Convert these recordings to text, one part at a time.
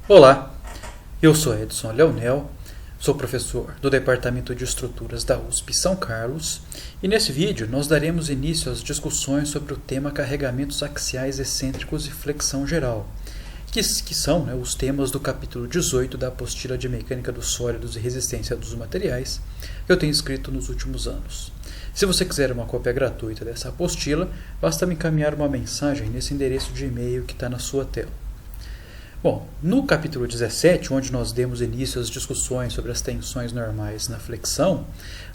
Olá, eu sou Edson Leonel, sou professor do Departamento de Estruturas da USP São Carlos e nesse vídeo nós daremos início às discussões sobre o tema carregamentos axiais excêntricos e flexão geral, que são os temas do capítulo 18 da apostila de Mecânica dos Sólidos e Resistência dos Materiais que eu tenho escrito nos últimos anos. Se você quiser uma cópia gratuita dessa apostila, basta me encaminhar uma mensagem nesse endereço de e-mail que está na sua tela. Bom, no capítulo 17, onde nós demos início às discussões sobre as tensões normais na flexão,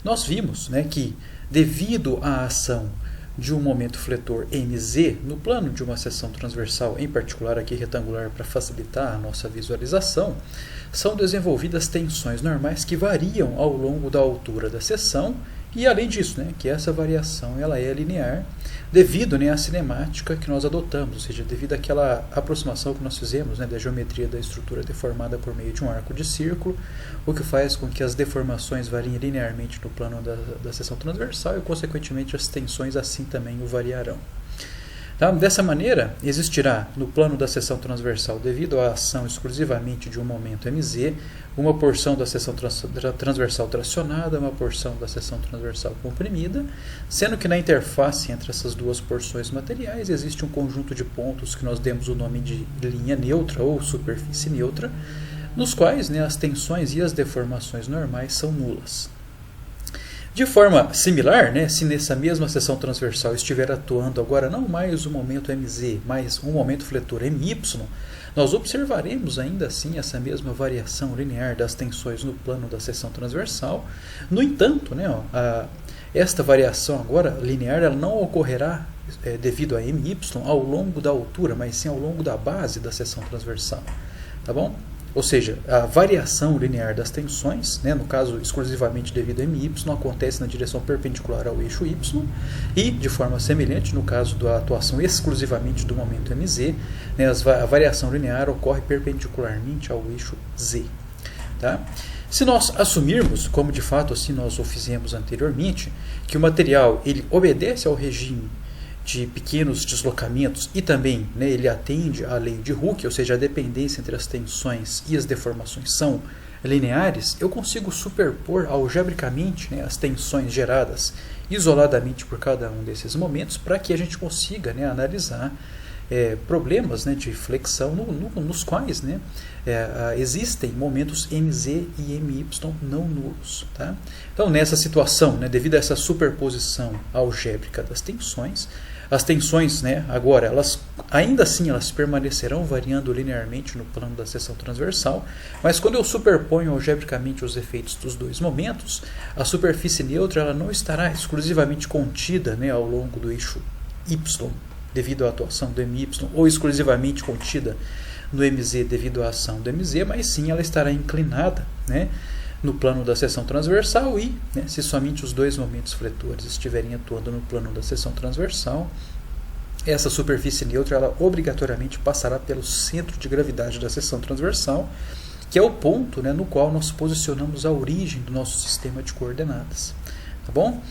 nós vimos que, devido à ação de um momento fletor MZ no plano de uma seção transversal, em particular aqui retangular para facilitar a nossa visualização, são desenvolvidas tensões normais que variam ao longo da altura da seção e, além disso, que essa variação ela é linear devido à cinemática que nós adotamos, ou seja, devido àquela aproximação que nós fizemos da geometria da estrutura deformada por meio de um arco de círculo, o que faz com que as deformações variem linearmente no plano da seção transversal e, consequentemente, as tensões assim também o variarão. Tá? Dessa maneira, existirá no plano da seção transversal, devido à ação exclusivamente de um momento MZ, uma porção da seção transversal tracionada, uma porção da seção transversal comprimida, sendo que na interface entre essas duas porções materiais existe um conjunto de pontos que nós demos o nome de linha neutra ou superfície neutra, nos quais as tensões e as deformações normais são nulas. De forma similar, se nessa mesma seção transversal estiver atuando agora não mais o momento MZ, mas um momento fletor MY, nós observaremos ainda assim essa mesma variação linear das tensões no plano da seção transversal. No entanto, esta variação agora linear ela não ocorrerá devido a MY ao longo da altura, mas sim ao longo da base da seção transversal. Tá bom? Ou seja, a variação linear das tensões, no caso exclusivamente devido a MY, acontece na direção perpendicular ao eixo Y e, de forma semelhante, no caso da atuação exclusivamente do momento MZ, a variação linear ocorre perpendicularmente ao eixo Z. Tá? Se nós assumirmos, como de fato assim nós o fizemos anteriormente, que o material ele obedece ao regime de pequenos deslocamentos e também ele atende à lei de Hooke, ou seja, a dependência entre as tensões e as deformações são lineares, eu consigo superpor algebricamente as tensões geradas isoladamente por cada um desses momentos para que a gente consiga analisar problemas de flexão nos quais existem momentos MZ e MY não nulos. Tá? Então, nessa situação, devido a essa superposição algébrica das tensões, as tensões agora, ainda assim elas permanecerão variando linearmente no plano da seção transversal, mas quando eu superponho algebricamente os efeitos dos dois momentos, a superfície neutra ela não estará exclusivamente contida ao longo do eixo Y, devido à atuação do MY, ou exclusivamente contida no MZ devido à ação do MZ, mas sim ela estará inclinada no plano da seção transversal e, se somente os dois momentos fletores estiverem atuando no plano da seção transversal, essa superfície neutra ela obrigatoriamente passará pelo centro de gravidade da seção transversal, que é o ponto no qual nós posicionamos a origem do nosso sistema de coordenadas. Tá bom?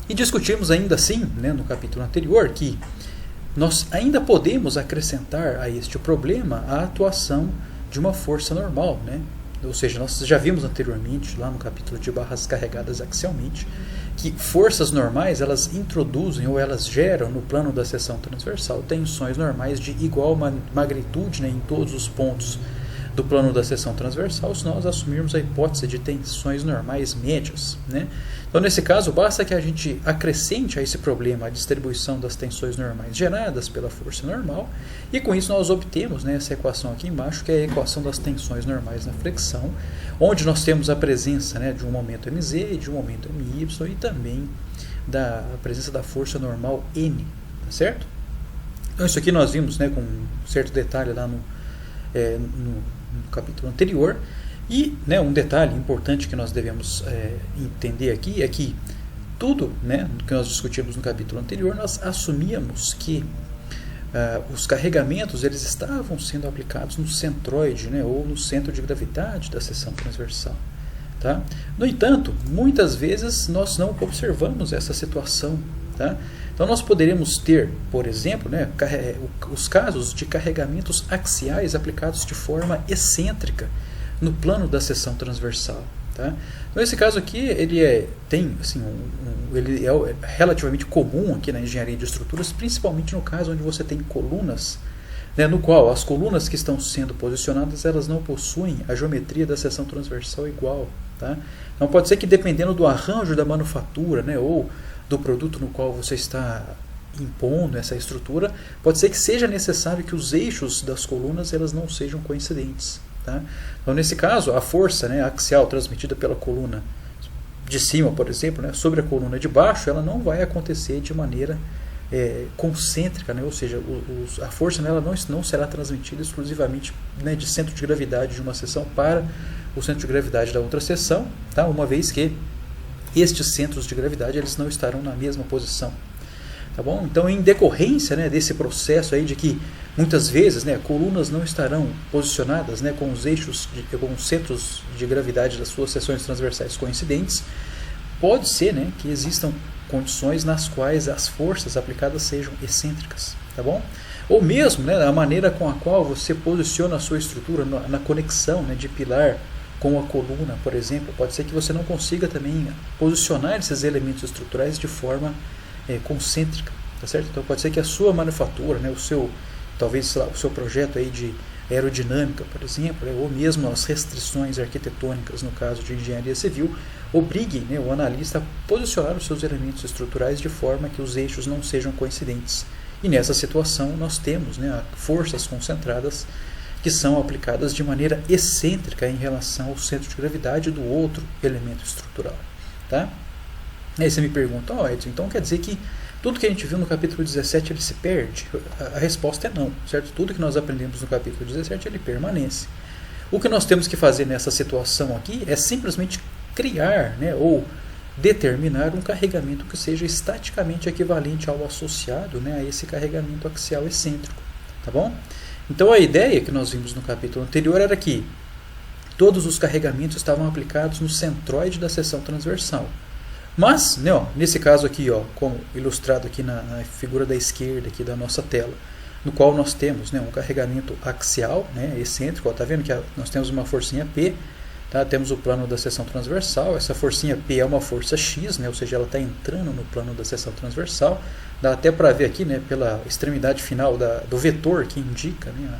E discutimos ainda assim, no capítulo anterior, que nós ainda podemos acrescentar a este problema a atuação de uma força normal, Ou seja, nós já vimos anteriormente, lá no capítulo de barras carregadas axialmente, que forças normais elas introduzem ou elas geram no plano da seção transversal tensões normais de igual magnitude em todos os pontos do plano da seção transversal, se nós assumirmos a hipótese de tensões normais médias. Então, nesse caso, basta que a gente acrescente a esse problema a distribuição das tensões normais geradas pela força normal, e com isso nós obtemos essa equação aqui embaixo, que é a equação das tensões normais na flexão, onde nós temos a presença de um momento MZ e de um momento MY, e também a presença da força normal N. Tá certo? Então, isso aqui nós vimos com um certo detalhe lá no capítulo anterior. E um detalhe importante que nós devemos entender aqui é que tudo que nós discutimos no capítulo anterior, nós assumíamos que os carregamentos eles estavam sendo aplicados no centroide ou no centro de gravidade da seção transversal. Tá? No entanto, muitas vezes nós não observamos essa situação. Tá? Então nós poderíamos ter, por exemplo, né, os casos de carregamentos axiais aplicados de forma excêntrica no plano da seção transversal. Tá? Então esse caso aqui ele é relativamente comum aqui na engenharia de estruturas, principalmente no caso onde você tem colunas, né, no qual as colunas que estão sendo posicionadas elas não possuem a geometria da seção transversal igual. Tá? Então pode ser que dependendo do arranjo da manufatura, né, ou do produto no qual você está impondo essa estrutura, pode ser que seja necessário que os eixos das colunas elas não sejam coincidentes. Tá? Então, nesse caso, a força, né, axial transmitida pela coluna de cima, por exemplo, né, sobre a coluna de baixo, ela não vai acontecer de maneira concêntrica, né, ou seja, a força nela não será transmitida exclusivamente, né, de centro de gravidade de uma seção para o centro de gravidade da outra seção, tá? Uma vez que estes centros de gravidade eles não estarão na mesma posição. Tá bom? Então, em decorrência, né, desse processo aí de que muitas vezes, né, colunas não estarão posicionadas, né, com os eixos, com os centros de gravidade das suas seções transversais coincidentes, pode ser, né, que existam condições nas quais as forças aplicadas sejam excêntricas. Tá bom? Ou mesmo, né, a maneira com a qual você posiciona a sua estrutura na conexão, né, de pilar com a coluna, por exemplo, pode ser que você não consiga também posicionar esses elementos estruturais de forma concêntrica, tá certo? Então pode ser que a sua manufatura, né, talvez o seu projeto aí de aerodinâmica, por exemplo, ou mesmo as restrições arquitetônicas, no caso de engenharia civil, obrigue, né, o analista a posicionar os seus elementos estruturais de forma que os eixos não sejam coincidentes. E nessa situação nós temos, né, forças concentradas que são aplicadas de maneira excêntrica em relação ao centro de gravidade do outro elemento estrutural. Tá? Aí você me pergunta, Edson, então quer dizer que tudo que a gente viu no capítulo 17 ele se perde? A resposta é não, certo? Tudo que nós aprendemos no capítulo 17 ele permanece. O que nós temos que fazer nessa situação aqui é simplesmente criar, né, ou determinar um carregamento que seja estaticamente equivalente ao associado, né, a esse carregamento axial excêntrico. Tá bom? Então a ideia que nós vimos no capítulo anterior era que todos os carregamentos estavam aplicados no centroide da seção transversal. Mas, né, nesse caso aqui, como ilustrado aqui na figura da esquerda aqui da nossa tela, no qual nós temos, né, um carregamento axial, né, excêntrico, está vendo que nós temos uma forcinha P, tá? Temos o plano da seção transversal, essa forcinha P é uma força X, né, ou seja, ela está entrando no plano da seção transversal, dá até para ver aqui, né, pela extremidade final do vetor que indica, né,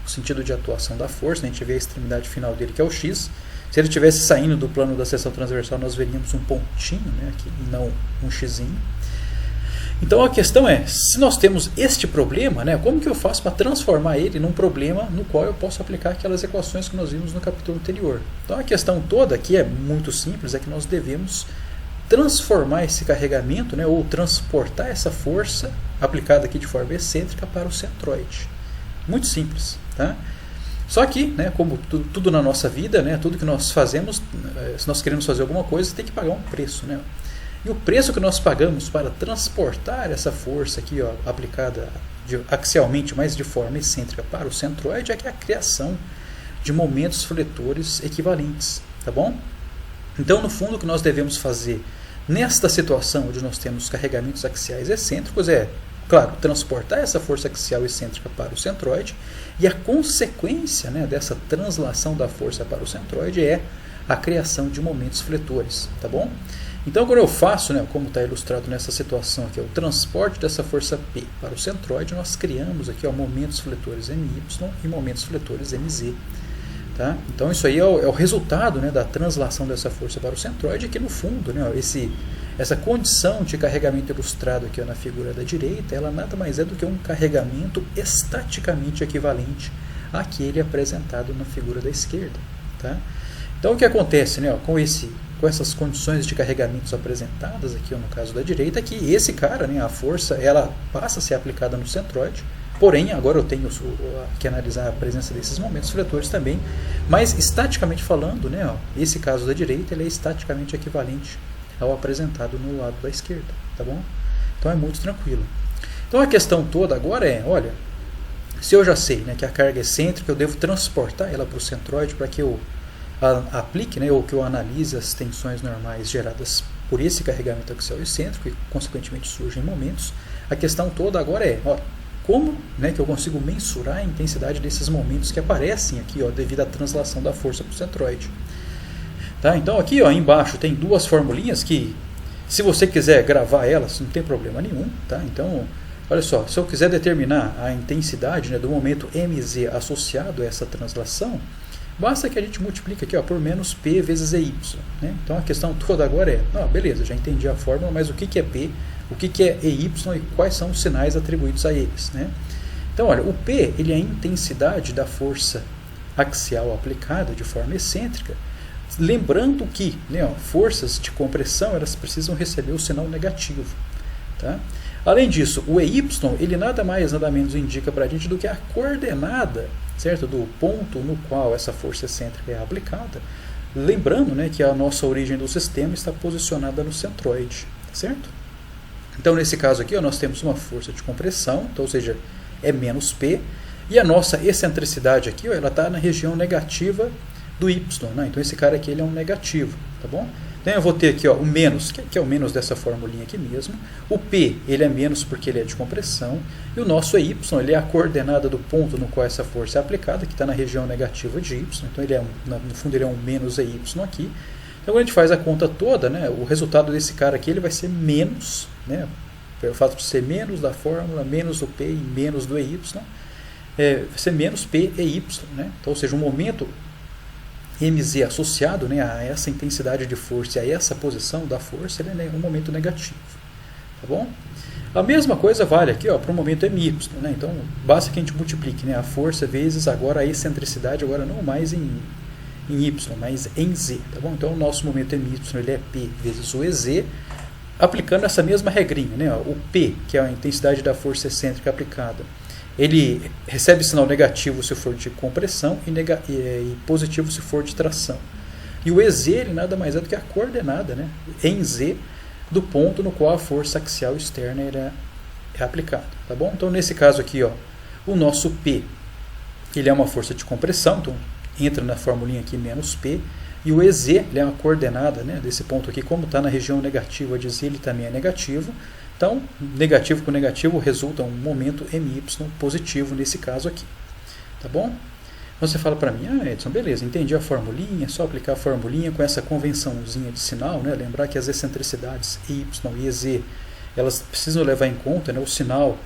o sentido de atuação da força, né, a gente vê a extremidade final dele que é o X. Se ele estivesse saindo do plano da seção transversal, nós veríamos um pontinho, né, aqui, e não um xizinho. Então a questão é, se nós temos este problema, né, como que eu faço para transformar ele num problema no qual eu posso aplicar aquelas equações que nós vimos no capítulo anterior? Então a questão toda aqui é muito simples, é que nós devemos transformar esse carregamento, né, ou transportar essa força aplicada aqui de forma excêntrica para o centroide. Muito simples, tá? Só que, né, como tudo na nossa vida, né, tudo que nós fazemos, se nós queremos fazer alguma coisa, tem que pagar um preço. Né? E o preço que nós pagamos para transportar essa força aqui, aplicada axialmente, mas de forma excêntrica para o centroide, é que é a criação de momentos fletores equivalentes. Tá bom? Então, no fundo, o que nós devemos fazer nesta situação onde nós temos carregamentos axiais excêntricos é, claro, transportar essa força axial excêntrica para o centroide, e a consequência, né, dessa translação da força para o centroide é a criação de momentos fletores, tá bom? Então, quando eu faço, né, como está ilustrado nessa situação aqui, o transporte dessa força P para o centroide, nós criamos aqui momentos fletores MY e momentos fletores MZ. Tá? Então, isso aí é o resultado, né, da translação dessa força para o centroide, que no fundo, né, essa condição de carregamento ilustrado aqui na figura da direita, ela nada mais é do que um carregamento estaticamente equivalente àquele apresentado na figura da esquerda. Tá? Então o que acontece, né, com essas condições de carregamentos apresentadas aqui no caso da direita, é que esse cara, né, a força, ela passa a ser aplicada no centroide, porém agora eu tenho que analisar a presença desses momentos fletores também, mas estaticamente falando, né, esse caso da direita ele é estaticamente equivalente ao apresentado no lado da esquerda, tá bom? Então é muito tranquilo. Então a questão toda agora é, olha, se eu já sei, né, que a carga é excêntrica, eu devo transportar ela para o centroide para que eu aplique, né, ou que eu analise as tensões normais geradas por esse carregamento axial excêntrico e, consequentemente, surgem momentos. A questão toda agora é, ó, como, né, que eu consigo mensurar a intensidade desses momentos que aparecem aqui, ó, devido à translação da força para o centroide. Tá? Então aqui, ó, embaixo tem duas formulinhas que, se você quiser gravar elas, não tem problema nenhum. Tá? Então, olha só, se eu quiser determinar a intensidade, né, do momento mz associado a essa translação, basta que a gente multiplique aqui, ó, por menos P vezes EY. Né? Então a questão toda agora é, beleza, já entendi a fórmula, mas o que é P, o que é EY e quais são os sinais atribuídos a eles. Né? Então, olha, o P ele é a intensidade da força axial aplicada de forma excêntrica, lembrando que, né, forças de compressão elas precisam receber o sinal negativo. Tá? Além disso, o EY ele nada mais nada menos indica para a gente do que a coordenada, certo, do ponto no qual essa força excêntrica é aplicada, lembrando, né, que a nossa origem do sistema está posicionada no centroide, certo? Então nesse caso aqui, ó, nós temos uma força de compressão, então, ou seja, é menos P, e a nossa excentricidade aqui, ó, ela está na região negativa do Y, né? Então esse cara aqui ele é um negativo, tá bom? Então eu vou ter aqui, ó, o menos, que é o menos dessa formulinha aqui mesmo. O P ele é menos porque ele é de compressão. E o nosso EY ele é a coordenada do ponto no qual essa força é aplicada, que está na região negativa de Y. Então ele é no fundo ele é um menos EY aqui. Então quando a gente faz a conta toda, né, o resultado desse cara aqui ele vai ser menos, né, pelo fato de ser menos da fórmula, menos do P e menos do EY, vai ser menos P e Y. Né? Então, ou seja, um momento mz associado, né, a essa intensidade de força e a essa posição da força, ele é um momento negativo. Tá bom? A mesma coisa vale aqui para o momento my. Né? Então, basta que a gente multiplique, né, a força vezes agora a excentricidade, agora não mais em y, mas em z. Tá bom? Então, o nosso momento my ele é P vezes o EZ, aplicando essa mesma regrinha. Né? O P, que é a intensidade da força excêntrica aplicada, ele recebe sinal negativo se for de compressão e positivo se for de tração. E o EZ ele nada mais é do que a coordenada, né, em Z, do ponto no qual a força axial externa é aplicada. Tá bom? Então, nesse caso aqui, ó, o nosso P ele é uma força de compressão, então entra na formulinha aqui menos P, e o EZ ele é uma coordenada, né, desse ponto aqui, como está na região negativa de Z, ele também é negativo. Então, negativo com negativo resulta um momento my positivo nesse caso aqui. Tá bom? Então você fala para mim, Edson, beleza, entendi a formulinha, é só aplicar a formulinha com essa convençãozinha de sinal, né? Lembrar que as excentricidades y e EZ, elas precisam levar em conta, né, o sinal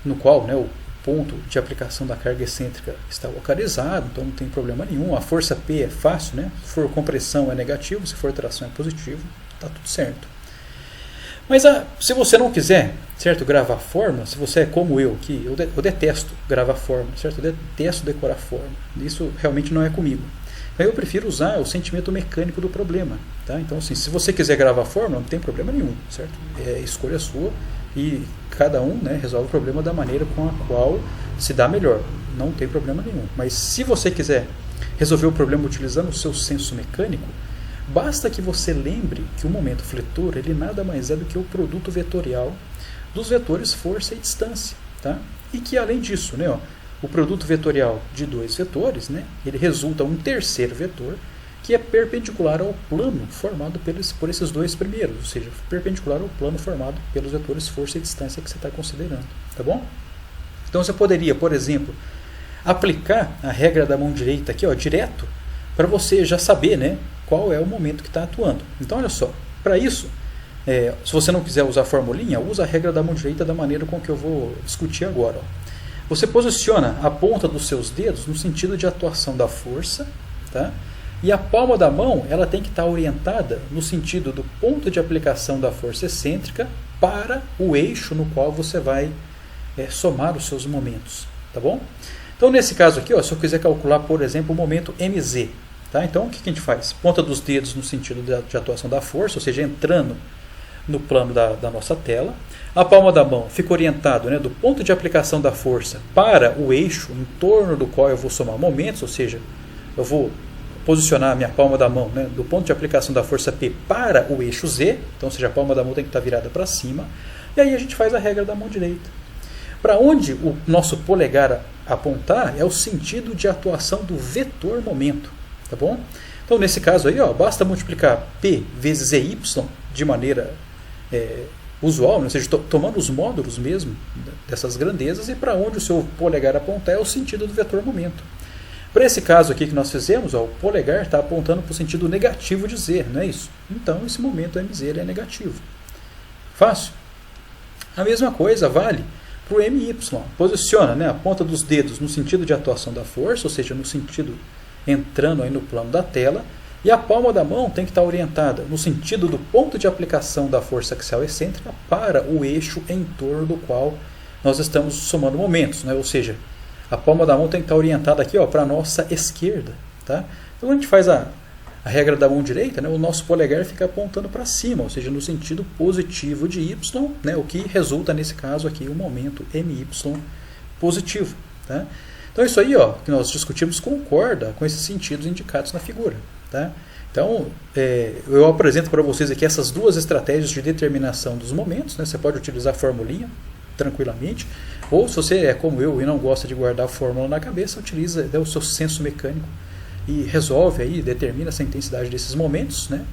no qual, né, o ponto de aplicação da carga excêntrica está localizado, então não tem problema nenhum. A força P é fácil, né? Se for compressão é negativo, se for tração é positivo, tá tudo certo. Mas se você não quiser, certo, gravar fórmula, se você é como eu, que eu detesto gravar fórmula, certo? Eu detesto decorar fórmula. Isso realmente não é comigo. Eu prefiro usar o sentimento mecânico do problema. Tá? Então, assim, se você quiser gravar fórmula, não tem problema nenhum, certo? É escolha sua e cada um, né, resolve o problema da maneira com a qual se dá melhor. Não tem problema nenhum. Mas se você quiser resolver o problema utilizando o seu senso mecânico, basta que você lembre que o momento fletor ele nada mais é do que o produto vetorial dos vetores força e distância. Tá? E que, além disso, né, o produto vetorial de dois vetores, né, ele resulta um terceiro vetor que é perpendicular ao plano formado por esses dois primeiros, ou seja, perpendicular ao plano formado pelos vetores força e distância que você está considerando. Tá bom? Então você poderia, por exemplo, aplicar a regra da mão direita aqui, direto, para você já saber, né, qual é o momento que está atuando. Então, olha só, para isso, se você não quiser usar a formulinha, usa a regra da mão direita da maneira com que eu vou discutir agora. Você posiciona a ponta dos seus dedos no sentido de atuação da força, tá? E a palma da mão ela tem que estar orientada no sentido do ponto de aplicação da força excêntrica para o eixo no qual você vai somar os seus momentos. Tá bom? Então, nesse caso aqui, se eu quiser calcular, por exemplo, o momento mz, tá? Então, o que a gente faz? Ponta dos dedos no sentido de atuação da força, ou seja, entrando no plano da nossa tela. A palma da mão fica orientada, né, do ponto de aplicação da força para o eixo em torno do qual eu vou somar momentos, ou seja, eu vou posicionar a minha palma da mão, né, do ponto de aplicação da força P para o eixo Z, então, ou seja, a palma da mão tem que estar virada para cima, e aí a gente faz a regra da mão direita. Para onde o nosso polegar apontar é o sentido de atuação do vetor momento, tá bom? Então, nesse caso aí, ó, basta multiplicar P vezes EY de maneira usual, né? Ou seja, tomando os módulos mesmo dessas grandezas, e para onde o seu polegar apontar é o sentido do vetor momento. Para esse caso aqui que nós fizemos, ó, o polegar está apontando para o sentido negativo de Z, não é isso? Então, esse momento MZ ele é negativo. Fácil? A mesma coisa vale para o MY. Posiciona, né, a ponta dos dedos no sentido de atuação da força, ou seja, no sentido entrando aí no plano da tela, e a palma da mão tem que estar orientada no sentido do ponto de aplicação da força axial excêntrica para o eixo em torno do qual nós estamos somando momentos, né? Ou seja, a palma da mão tem que estar orientada aqui, para a nossa esquerda. Tá? Então, quando a gente faz a regra da mão direita, né, o nosso polegar fica apontando para cima, ou seja, no sentido positivo de Y, né, o que resulta nesse caso aqui o momento MY positivo. Tá? Então, isso aí que nós discutimos concorda com esses sentidos indicados na figura. Tá? Então, eu apresento para vocês aqui essas duas estratégias de determinação dos momentos. Né? Você pode utilizar a formulinha tranquilamente, ou se você é como eu e não gosta de guardar a fórmula na cabeça, utiliza o seu senso mecânico e resolve aí, determina essa intensidade desses momentos, né?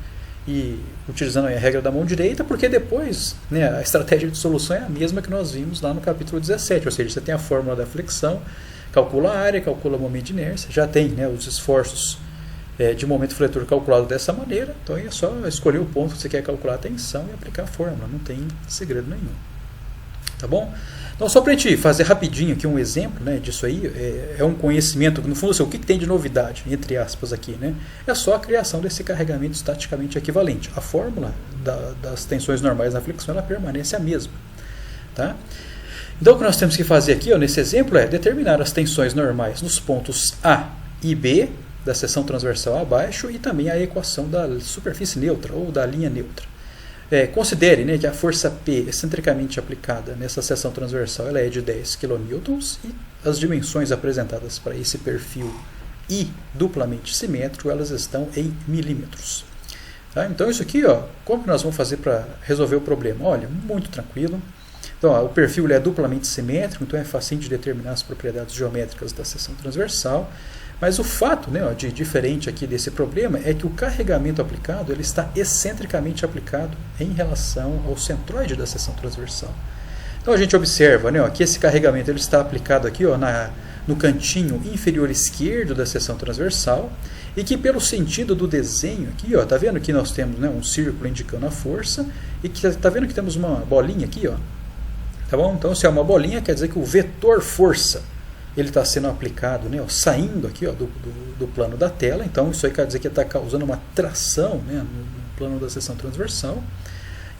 E utilizando a regra da mão direita, porque depois, né, a estratégia de solução é a mesma que nós vimos lá no capítulo 17, ou seja, você tem a fórmula da flexão, calcula a área, calcula o momento de inércia, já tem, né, os esforços de momento fletor calculado dessa maneira, então é só escolher o ponto que você quer calcular a tensão e aplicar a fórmula, não tem segredo nenhum. Tá bom? Então, só para a gente fazer rapidinho aqui um exemplo, né, disso aí, é um conhecimento, no fundo, assim, o que tem de novidade, entre aspas aqui, né? É só a criação desse carregamento estaticamente equivalente. A fórmula das tensões normais na flexão, ela permanece a mesma. Tá? Então, o que nós temos que fazer aqui, nesse exemplo, é determinar as tensões normais nos pontos A e B, da seção transversal abaixo, e também a equação da superfície neutra, ou da linha neutra. Considere, né, que a força P excentricamente aplicada nessa seção transversal ela é de 10 kN e as dimensões apresentadas para esse perfil I duplamente simétrico elas estão em milímetros. Tá? Então isso aqui, como que nós vamos fazer para resolver o problema? Olha, muito tranquilo. Então, o perfil ele é duplamente simétrico, então é fácil de determinar as propriedades geométricas da seção transversal. Mas o fato, né, de diferente aqui desse problema é que o carregamento aplicado ele está excentricamente aplicado em relação ao centroide da seção transversal. Então a gente observa, né, que esse carregamento ele está aplicado aqui no cantinho inferior esquerdo da seção transversal e que pelo sentido do desenho aqui, tá vendo que nós temos, né, um círculo indicando a força e que tá vendo que temos uma bolinha aqui, tá bom? Então se é uma bolinha quer dizer que o vetor força ele está sendo aplicado, né, saindo aqui do plano da tela, então isso aí quer dizer que está causando uma tração, né, no plano da seção transversal.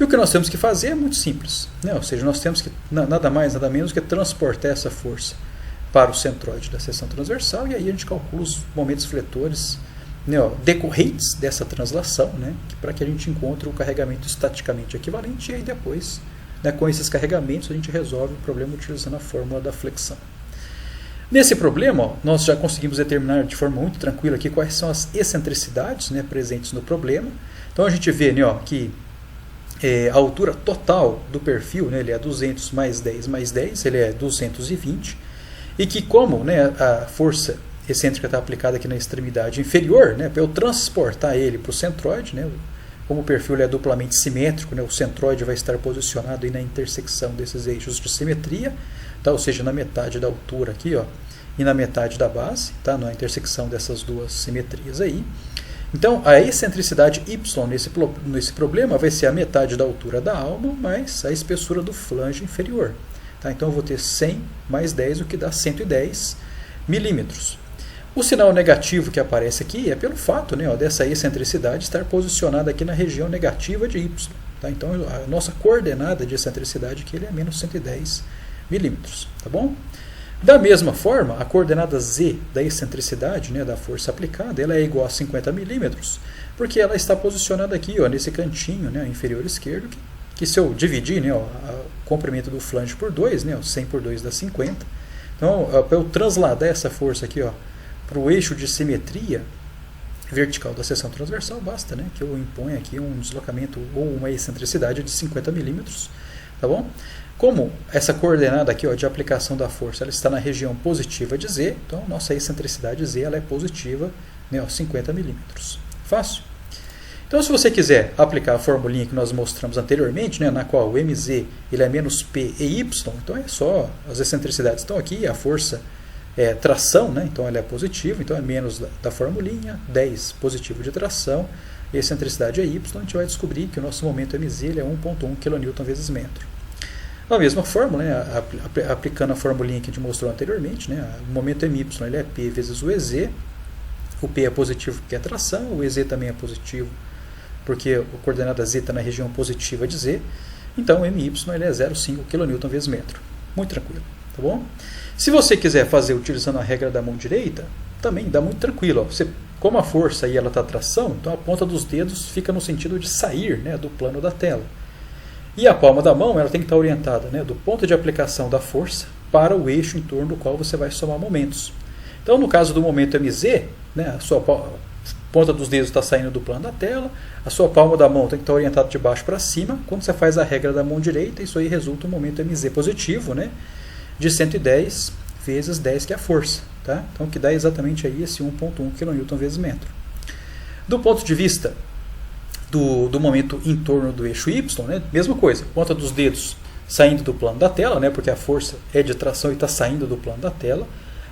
E o que nós temos que fazer é muito simples, né, ou seja, nós temos que nada mais, nada menos que transportar essa força para o centroide da seção transversal, e aí a gente calcula os momentos fletores, né, decorrentes dessa translação, né, para que a gente encontre o carregamento estaticamente equivalente, e aí depois, né, com esses carregamentos, a gente resolve o problema utilizando a fórmula da flexão. Nesse problema, nós já conseguimos determinar de forma muito tranquila aqui quais são as excentricidades, né, presentes no problema. Então a gente vê, né, que a altura total do perfil, né, ele é 200 mais 10 mais 10, ele é 220, e que como, né, a força excêntrica está aplicada aqui na extremidade inferior, né, para eu transportar ele para o centroide, né, como o perfil ele é duplamente simétrico, né, o centroide vai estar posicionado aí na intersecção desses eixos de simetria, tá? Ou seja, na metade da altura aqui, e na metade da base, tá? Na intersecção dessas duas simetrias aí. Então, a excentricidade Y nesse problema vai ser a metade da altura da alma mais a espessura do flange inferior. Tá? Então, eu vou ter 100 mais 10, o que dá 110 milímetros. O sinal negativo que aparece aqui é pelo fato, né, dessa excentricidade estar posicionada aqui na região negativa de Y. Tá? Então, a nossa coordenada de excentricidade aqui ele é menos 110 milímetros. Tá bom? Da mesma forma, a coordenada Z da excentricidade, né, da força aplicada, ela é igual a 50 milímetros, porque ela está posicionada aqui, nesse cantinho, né, inferior esquerdo, que se eu dividir, né, o comprimento do flange por 2, né, 100 por 2 dá 50. Então, para eu transladar essa força aqui, para o eixo de simetria vertical da seção transversal, basta, né, que eu imponha aqui um deslocamento ou uma excentricidade de 50 milímetros. Tá bom? Como essa coordenada aqui, de aplicação da força, ela está na região positiva de Z, então nossa excentricidade Z ela é positiva né, 50 milímetros. Fácil? Então, se você quiser aplicar a formulinha que nós mostramos anteriormente, né, na qual o mz ele é menos p e y, então é só as excentricidades estão aqui, a força é tração, né, então ela é positiva, então é menos da formulinha, 10 positivo de tração, e a excentricidade é y, a gente vai descobrir que o nosso momento mz ele é 1,1 kN vezes metro. Da mesma forma, né, aplicando a formulinha que a gente mostrou anteriormente, né, o momento my ele é p vezes o ez, o p é positivo porque é tração, o ez também é positivo porque a coordenada z está na região positiva de z, então my ele é 0,5 kN vezes metro. Muito tranquilo, tá bom? Se você quiser fazer utilizando a regra da mão direita, também dá muito tranquilo. Ó. Você, como a força aí ela está tração, então a ponta dos dedos fica no sentido de sair, né, do plano da tela. E a palma da mão ela tem que estar orientada, né, do ponto de aplicação da força para o eixo em torno do qual você vai somar momentos. Então, no caso do momento mz, né, a sua ponta dos dedos está saindo do plano da tela, a sua palma da mão tem que estar orientada de baixo para cima. Quando você faz a regra da mão direita, isso aí resulta um momento mz positivo, né, de 110 vezes 10, que é a força. Tá? Então, que dá exatamente aí esse 1,1 kN vezes metro. Do ponto de vista do momento em torno do eixo y, né, mesma coisa, ponta dos dedos saindo do plano da tela, né, porque a força é de tração e está saindo do plano da tela.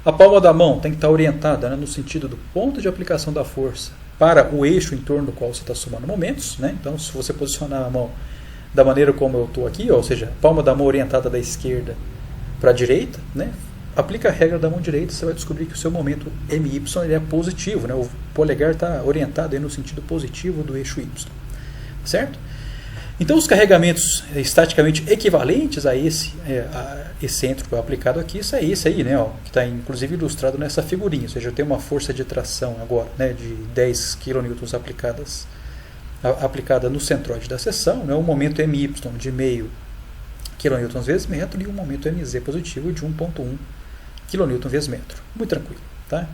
A palma da mão tem que estar orientada, né, no sentido do ponto de aplicação da força para o eixo em torno do qual você está somando momentos. Né? Então, se você posicionar a mão da maneira como eu estou aqui, ou seja, a palma da mão orientada da esquerda para a direita, né, aplica a regra da mão direita, você vai descobrir que o seu momento my ele é positivo. Né? O polegar está orientado aí no sentido positivo do eixo y. Certo? Então, os carregamentos estaticamente equivalentes a esse excêntrico aplicado aqui, isso é esse aí, né, ó, que está inclusive ilustrado nessa figurinha. Ou seja, eu tenho uma força de tração agora, né, de 10 kN aplicada no centroide da seção, né, um momento my de meio kN vezes metro e um momento mz positivo de 1,1 kN vezes metro. Muito tranquilo. Tá?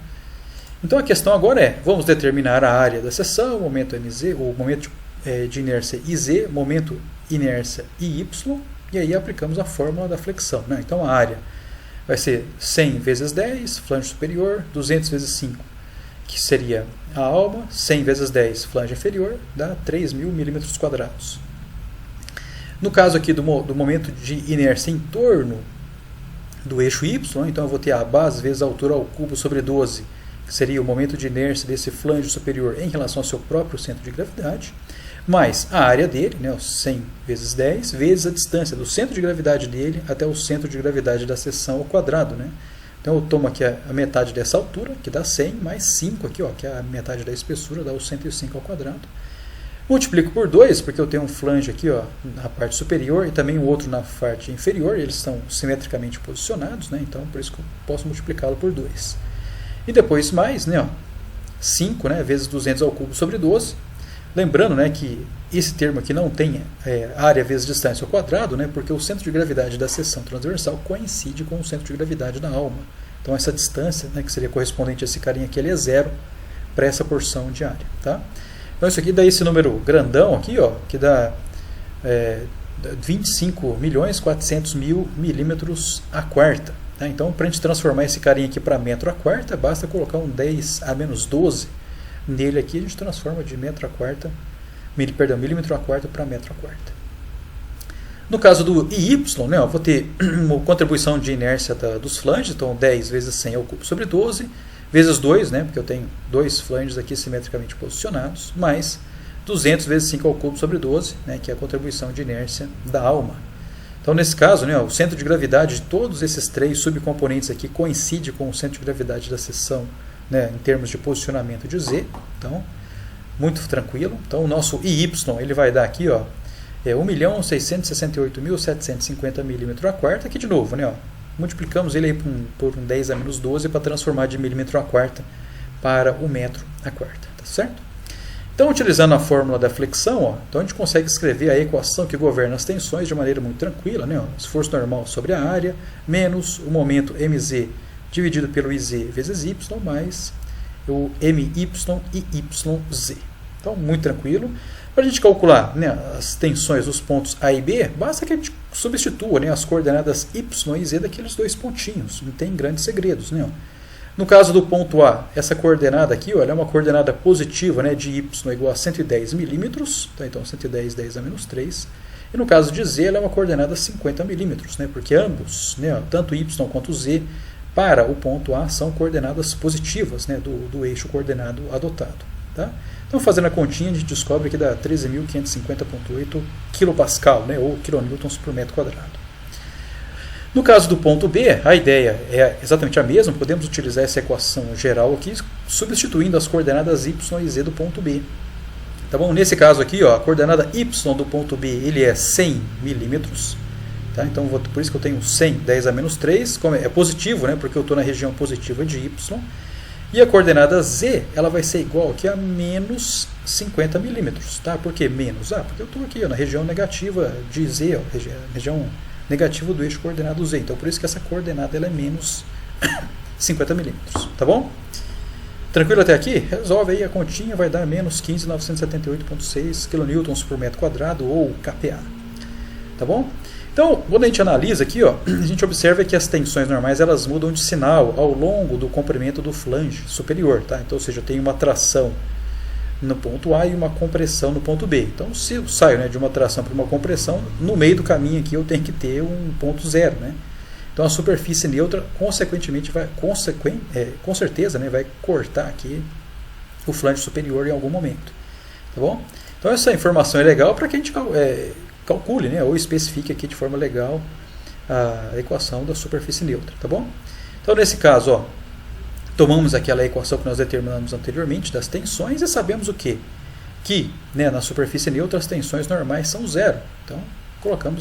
Então, a questão agora é, vamos determinar a área da seção, o momento mz, o momento de inércia iz, momento inércia iy, e aí aplicamos a fórmula da flexão. Né? Então a área vai ser 100 vezes 10, flange superior, 200 vezes 5, que seria a alma, 100 vezes 10, flange inferior, dá 3.000 milímetros quadrados. No caso aqui do momento de inércia em torno do eixo y, então eu vou ter a base vezes a altura ao cubo sobre 12, que seria o momento de inércia desse flange superior em relação ao seu próprio centro de gravidade, mais a área dele, né, 100 vezes 10, vezes a distância do centro de gravidade dele até o centro de gravidade da seção ao quadrado. Né? Então eu tomo aqui a metade dessa altura, que dá 100, mais 5 aqui, ó, que é a metade da espessura, dá o 105 ao quadrado. Multiplico por 2, porque eu tenho um flange aqui, ó, na parte superior e também o outro na parte inferior, e eles estão simetricamente posicionados, né? Então por isso que eu posso multiplicá-lo por 2. E depois mais, né, ó, 5, né, vezes 200 ao cubo sobre 12. Lembrando, né, que esse termo aqui não tem área vezes distância ao quadrado, né, porque o centro de gravidade da seção transversal coincide com o centro de gravidade da alma. Então essa distância, né, que seria correspondente a esse carinha aqui, ele é zero para essa porção de área. Tá? Então isso aqui dá esse número grandão aqui, ó, que dá 25.400.000 milímetros a quarta. Tá? Então, para a gente transformar esse carinha aqui para metro a quarta, basta colocar um 10 a menos 12 nele aqui, a gente transforma de milímetro a quarta para metro a quarta. No caso do IY, né, eu vou ter uma contribuição de inércia dos flanges, então 10 vezes 100 ao cubo sobre 12, vezes 2, né, porque eu tenho dois flanges aqui simetricamente posicionados, mais 200 vezes 5 ao cubo sobre 12, né, que é a contribuição de inércia da alma. Então, nesse caso, né, o centro de gravidade de todos esses três subcomponentes aqui coincide com o centro de gravidade da seção, né, em termos de posicionamento de Z. Então, muito tranquilo. Então, o nosso IY ele vai dar aqui, ó, 1.668.750 milímetros a quarta, aqui de novo, né, ó, multiplicamos ele aí por um 10 a menos 12 para transformar de milímetro a quarta para o metro a quarta, tá certo? Então, utilizando a fórmula da flexão, ó, então a gente consegue escrever a equação que governa as tensões de maneira muito tranquila, né, ó, esforço normal sobre a área, menos o momento mz dividido pelo iz vezes y, mais o my e yz. Então, muito tranquilo. Para a gente calcular, né, as tensões dos pontos A e B, basta que a gente substitua, né, as coordenadas y e z daqueles dois pontinhos. Não tem grandes segredos. Né, ó. No caso do ponto A, essa coordenada aqui, olha, é uma coordenada positiva, né, de y igual a 110 milímetros, tá? Então 110, 10 a menos 3. E no caso de z, ela é uma coordenada 50 milímetros, né, porque ambos, né, tanto y quanto z, para o ponto A são coordenadas positivas, né, do eixo coordenado adotado. Tá? Então, fazendo a continha, a gente descobre que dá 13.550,8 kPa, né, ou kN por metro quadrado. No caso do ponto B, a ideia é exatamente a mesma, podemos utilizar essa equação geral aqui, substituindo as coordenadas y e z do ponto B. Tá bom? Nesse caso aqui, ó, a coordenada y do ponto B ele é 100 milímetros. Tá? Então, por isso que eu tenho 100, 10 a menos 3, é positivo, né, porque eu estou na região positiva de y. E a coordenada z ela vai ser igual aqui a menos 50 milímetros. Tá? Por que menos? Porque eu estou aqui ó, na região negativa de z, ó, região negativa do eixo coordenado z. Então, por isso que essa coordenada ela é menos 50 milímetros. Tá bom? Tranquilo até aqui? Resolve aí a continha, vai dar menos 15.978,6 kN por metro quadrado, ou kPa. Tá bom? Então, quando a gente analisa aqui, ó, a gente observa que as tensões normais elas mudam de sinal ao longo do comprimento do flange superior. Tá? Então, ou seja, eu tenho uma tração no ponto A e uma compressão no ponto B. Então, se eu saio, né, de uma tração para uma compressão, no meio do caminho aqui eu tenho que ter um ponto zero. Né? Então, a superfície neutra, consequentemente, com certeza, né, vai cortar aqui o flange superior em algum momento. Tá bom? Então, essa informação é legal para que a gente calcule, né, ou especifique aqui de forma legal a equação da superfície neutra. Tá bom? Então, nesse caso, ó, tomamos aquela equação que nós determinamos anteriormente das tensões e sabemos o quê? Que, né, na superfície neutra as tensões normais são zero. Então,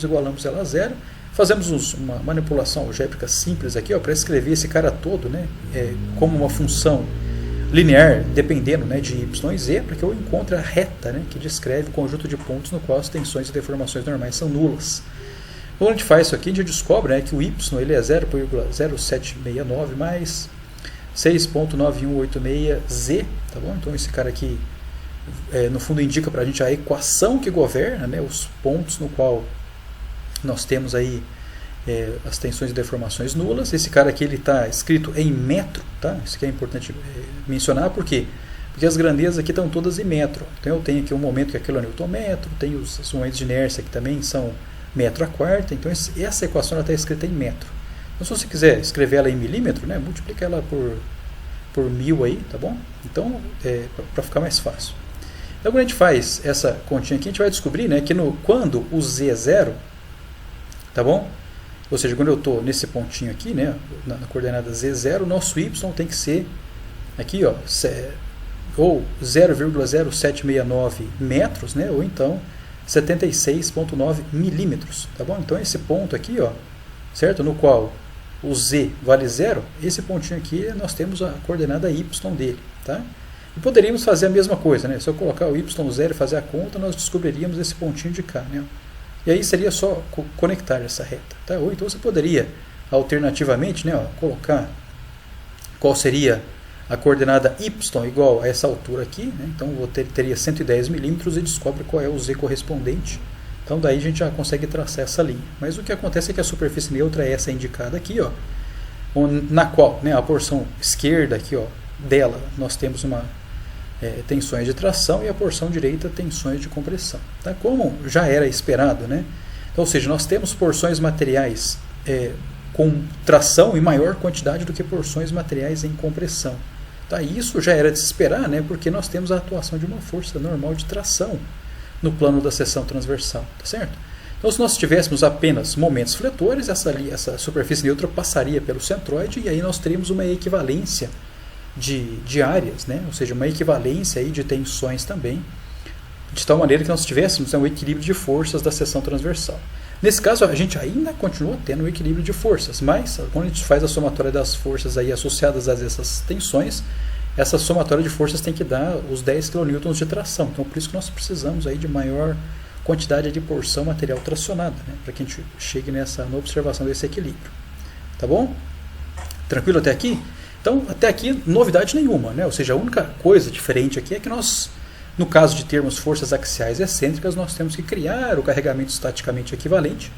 igualamos ela a zero. Fazemos uma manipulação algébrica simples aqui para escrever esse cara todo, né, como uma função linear, dependendo, né, de y e z, para que eu encontre a reta, né, que descreve o conjunto de pontos no qual as tensões e deformações normais são nulas. Quando a gente faz isso aqui, a gente descobre, né, que o y ele é 0,0769 mais 6,9186z, tá bom? Então esse cara aqui, no fundo, indica para a gente a equação que governa, né, os pontos no qual nós temos aí as tensões e deformações nulas. Esse cara aqui ele está escrito em metro, tá? Isso aqui é importante mencionar, por quê? Porque as grandezas aqui estão todas em metro. Então eu tenho aqui um momento que é quilonewton-metro, tenho os momentos de inércia que também são metro a quarta, então essa equação está escrita em metro. Então, se você quiser escrever ela em milímetro, né, multiplica ela por 1000 aí, tá bom? Então, para ficar mais fácil. Então, quando a gente faz essa continha aqui, a gente vai descobrir, né, que quando o z é zero, tá bom? Ou seja, quando eu estou nesse pontinho aqui, né, na coordenada z0, o nosso y tem que ser aqui, ó, ou 0,0769 metros, né, ou então 76,9 milímetros, tá bom? Então, esse ponto aqui, ó, certo? No qual o z vale zero, esse pontinho aqui nós temos a coordenada y dele, tá? E poderíamos fazer a mesma coisa, né? Se eu colocar o y0 e fazer a conta, nós descobriríamos esse pontinho de cá, né? E aí seria só conectar essa reta, tá? Ou então você poderia, alternativamente, né, ó, colocar qual seria a coordenada y igual a essa altura aqui, né? Então teria 110 milímetros e descobre qual é o z correspondente. Então daí a gente já consegue traçar essa linha. Mas o que acontece é que a superfície neutra é essa indicada aqui, ó, na qual, né, a porção esquerda aqui, ó, dela nós temos tensões de tração e a porção direita tensões de compressão. Tá? Como já era esperado, né? Então, ou seja, nós temos porções materiais com tração em maior quantidade do que porções materiais em compressão. Tá? E isso já era de se esperar, né? Porque nós temos a atuação de uma força normal de tração no plano da seção transversal, tá certo? Então, se nós tivéssemos apenas momentos fletores, essa superfície neutra passaria pelo centroide e aí nós teríamos uma equivalência de áreas, né? Ou seja, uma equivalência aí de tensões também, de tal maneira que nós tivéssemos um equilíbrio de forças da seção transversal. Nesse caso, a gente ainda continua tendo um equilíbrio de forças, mas quando a gente faz a somatória das forças aí associadas a essas tensões, essa somatória de forças tem que dar os 10 kN de tração. Então, por isso que nós precisamos aí de maior quantidade de porção material tracionada, né? Para que a gente chegue na observação desse equilíbrio. Tá bom? Tranquilo até aqui? Então, até aqui, novidade nenhuma, né? Ou seja, a única coisa diferente aqui é que nós, no caso de termos forças axiais excêntricas, nós temos que criar o carregamento estaticamente equivalente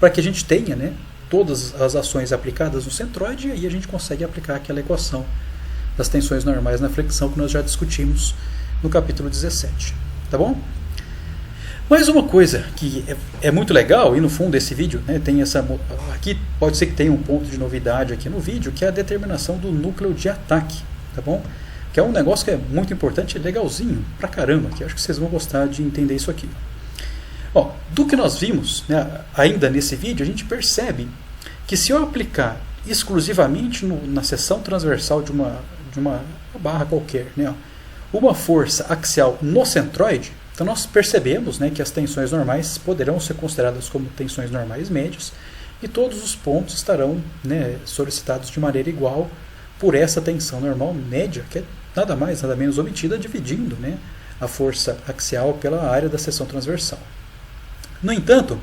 para que a gente tenha, né, todas as ações aplicadas no centroide, e aí a gente consegue aplicar aquela equação das tensões normais na flexão que nós já discutimos no capítulo 17. Tá bom? Mais uma coisa que é muito legal, e no fundo esse vídeo, né, tem essa. Aqui pode ser que tenha um ponto de novidade aqui no vídeo, que é a determinação do núcleo de ataque. Tá bom? Que é um negócio que é muito importante, legalzinho pra caramba, que acho que vocês vão gostar de entender isso aqui. Ó, do que nós vimos, né, ainda nesse vídeo, a gente percebe que se eu aplicar exclusivamente na seção transversal de uma barra qualquer, né, uma força axial no centroide, então nós percebemos, né, que as tensões normais poderão ser consideradas como tensões normais médias e todos os pontos estarão, né, solicitados de maneira igual por essa tensão normal média, que é nada mais, nada menos obtida dividindo, né, a força axial pela área da seção transversal. No entanto,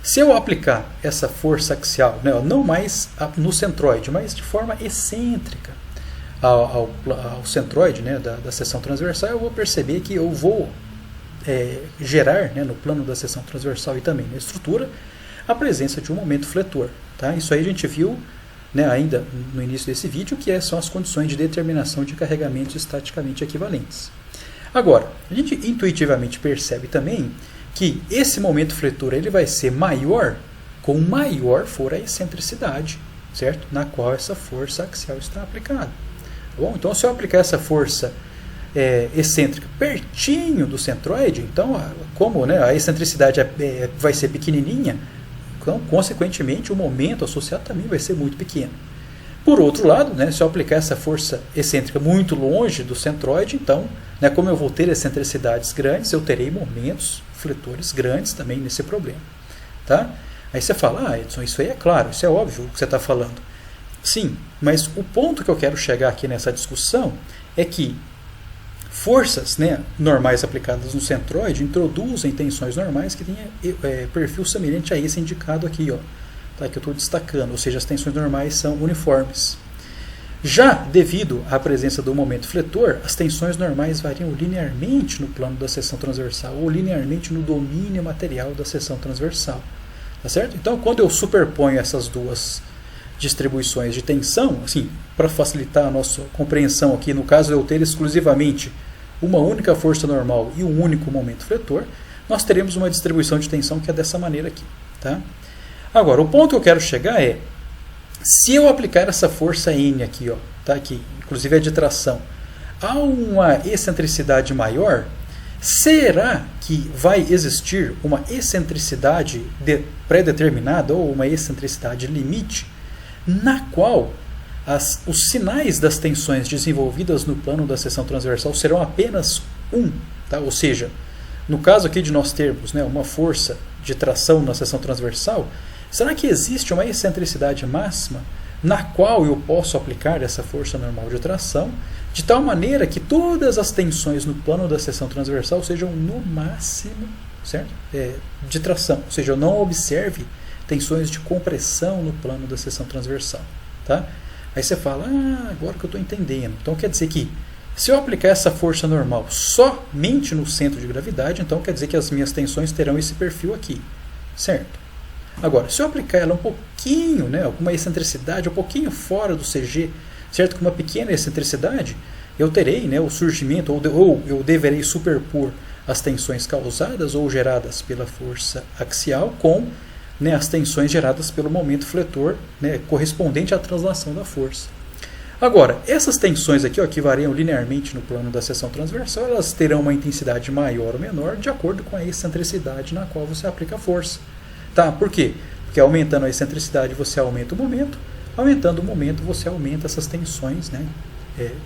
se eu aplicar essa força axial, né, não mais no centroide, mas de forma excêntrica ao centroide, né, da seção transversal, eu vou perceber que eu vou gerar, né, no plano da seção transversal e também na estrutura a presença de um momento fletor. Tá? Isso aí a gente viu, né, ainda no início desse vídeo, que são as condições de determinação de carregamentos estaticamente equivalentes. Agora, a gente intuitivamente percebe também que esse momento fletor ele vai ser maior com maior for a excentricidade, certo? Na qual essa força axial está aplicada. Tá bom? Então, se eu aplicar essa força excêntrica pertinho do centroide, então, como, né, a excentricidade vai ser pequenininha, então, consequentemente, o momento associado também vai ser muito pequeno. Por outro lado, né, se eu aplicar essa força excêntrica muito longe do centroide, então, né, como eu vou ter excentricidades grandes, eu terei momentos fletores grandes também nesse problema. Tá? Aí você fala, Edson, isso aí é claro, isso é óbvio o que você está falando. Sim, mas o ponto que eu quero chegar aqui nessa discussão é que forças, né, normais aplicadas no centroide introduzem tensões normais que têm perfil semelhante a esse indicado aqui, ó, tá, que eu estou destacando, ou seja, as tensões normais são uniformes. Já devido à presença do momento fletor, as tensões normais variam linearmente no plano da seção transversal ou linearmente no domínio material da seção transversal. Tá certo? Então, quando eu superponho essas duas distribuições de tensão, assim, para facilitar a nossa compreensão aqui, no caso de eu ter exclusivamente uma única força normal e um único momento fletor, nós teremos uma distribuição de tensão que é dessa maneira aqui. Tá? Agora, o ponto que eu quero chegar é, se eu aplicar essa força N aqui, ó, tá aqui, inclusive a de tração, a uma excentricidade maior, será que vai existir uma excentricidade pré-determinada ou uma excentricidade limite, na qual os sinais das tensões desenvolvidas no plano da seção transversal serão apenas 1? Tá? Ou seja, no caso aqui de nós termos, né, uma força de tração na seção transversal, será que existe uma excentricidade máxima na qual eu posso aplicar essa força normal de tração, de tal maneira que todas as tensões no plano da seção transversal sejam no máximo, certo? De tração, ou seja, eu não observe tensões de compressão no plano da seção transversal. Tá? Aí você fala, agora que eu estou entendendo. Então quer dizer que se eu aplicar essa força normal somente no centro de gravidade, então quer dizer que as minhas tensões terão esse perfil aqui, certo? Agora, se eu aplicar ela um pouquinho, né, com uma excentricidade um pouquinho fora do CG, certo? Com uma pequena excentricidade, eu terei, né, o surgimento, ou eu deverei superpor as tensões causadas ou geradas pela força axial com, né, as tensões geradas pelo momento fletor, né, correspondente à translação da força. Agora, essas tensões aqui, ó, que variam linearmente no plano da seção transversal, elas terão uma intensidade maior ou menor de acordo com a excentricidade na qual você aplica a força. Tá? Por quê? Porque aumentando a excentricidade você aumenta o momento, aumentando o momento você aumenta essas tensões, né,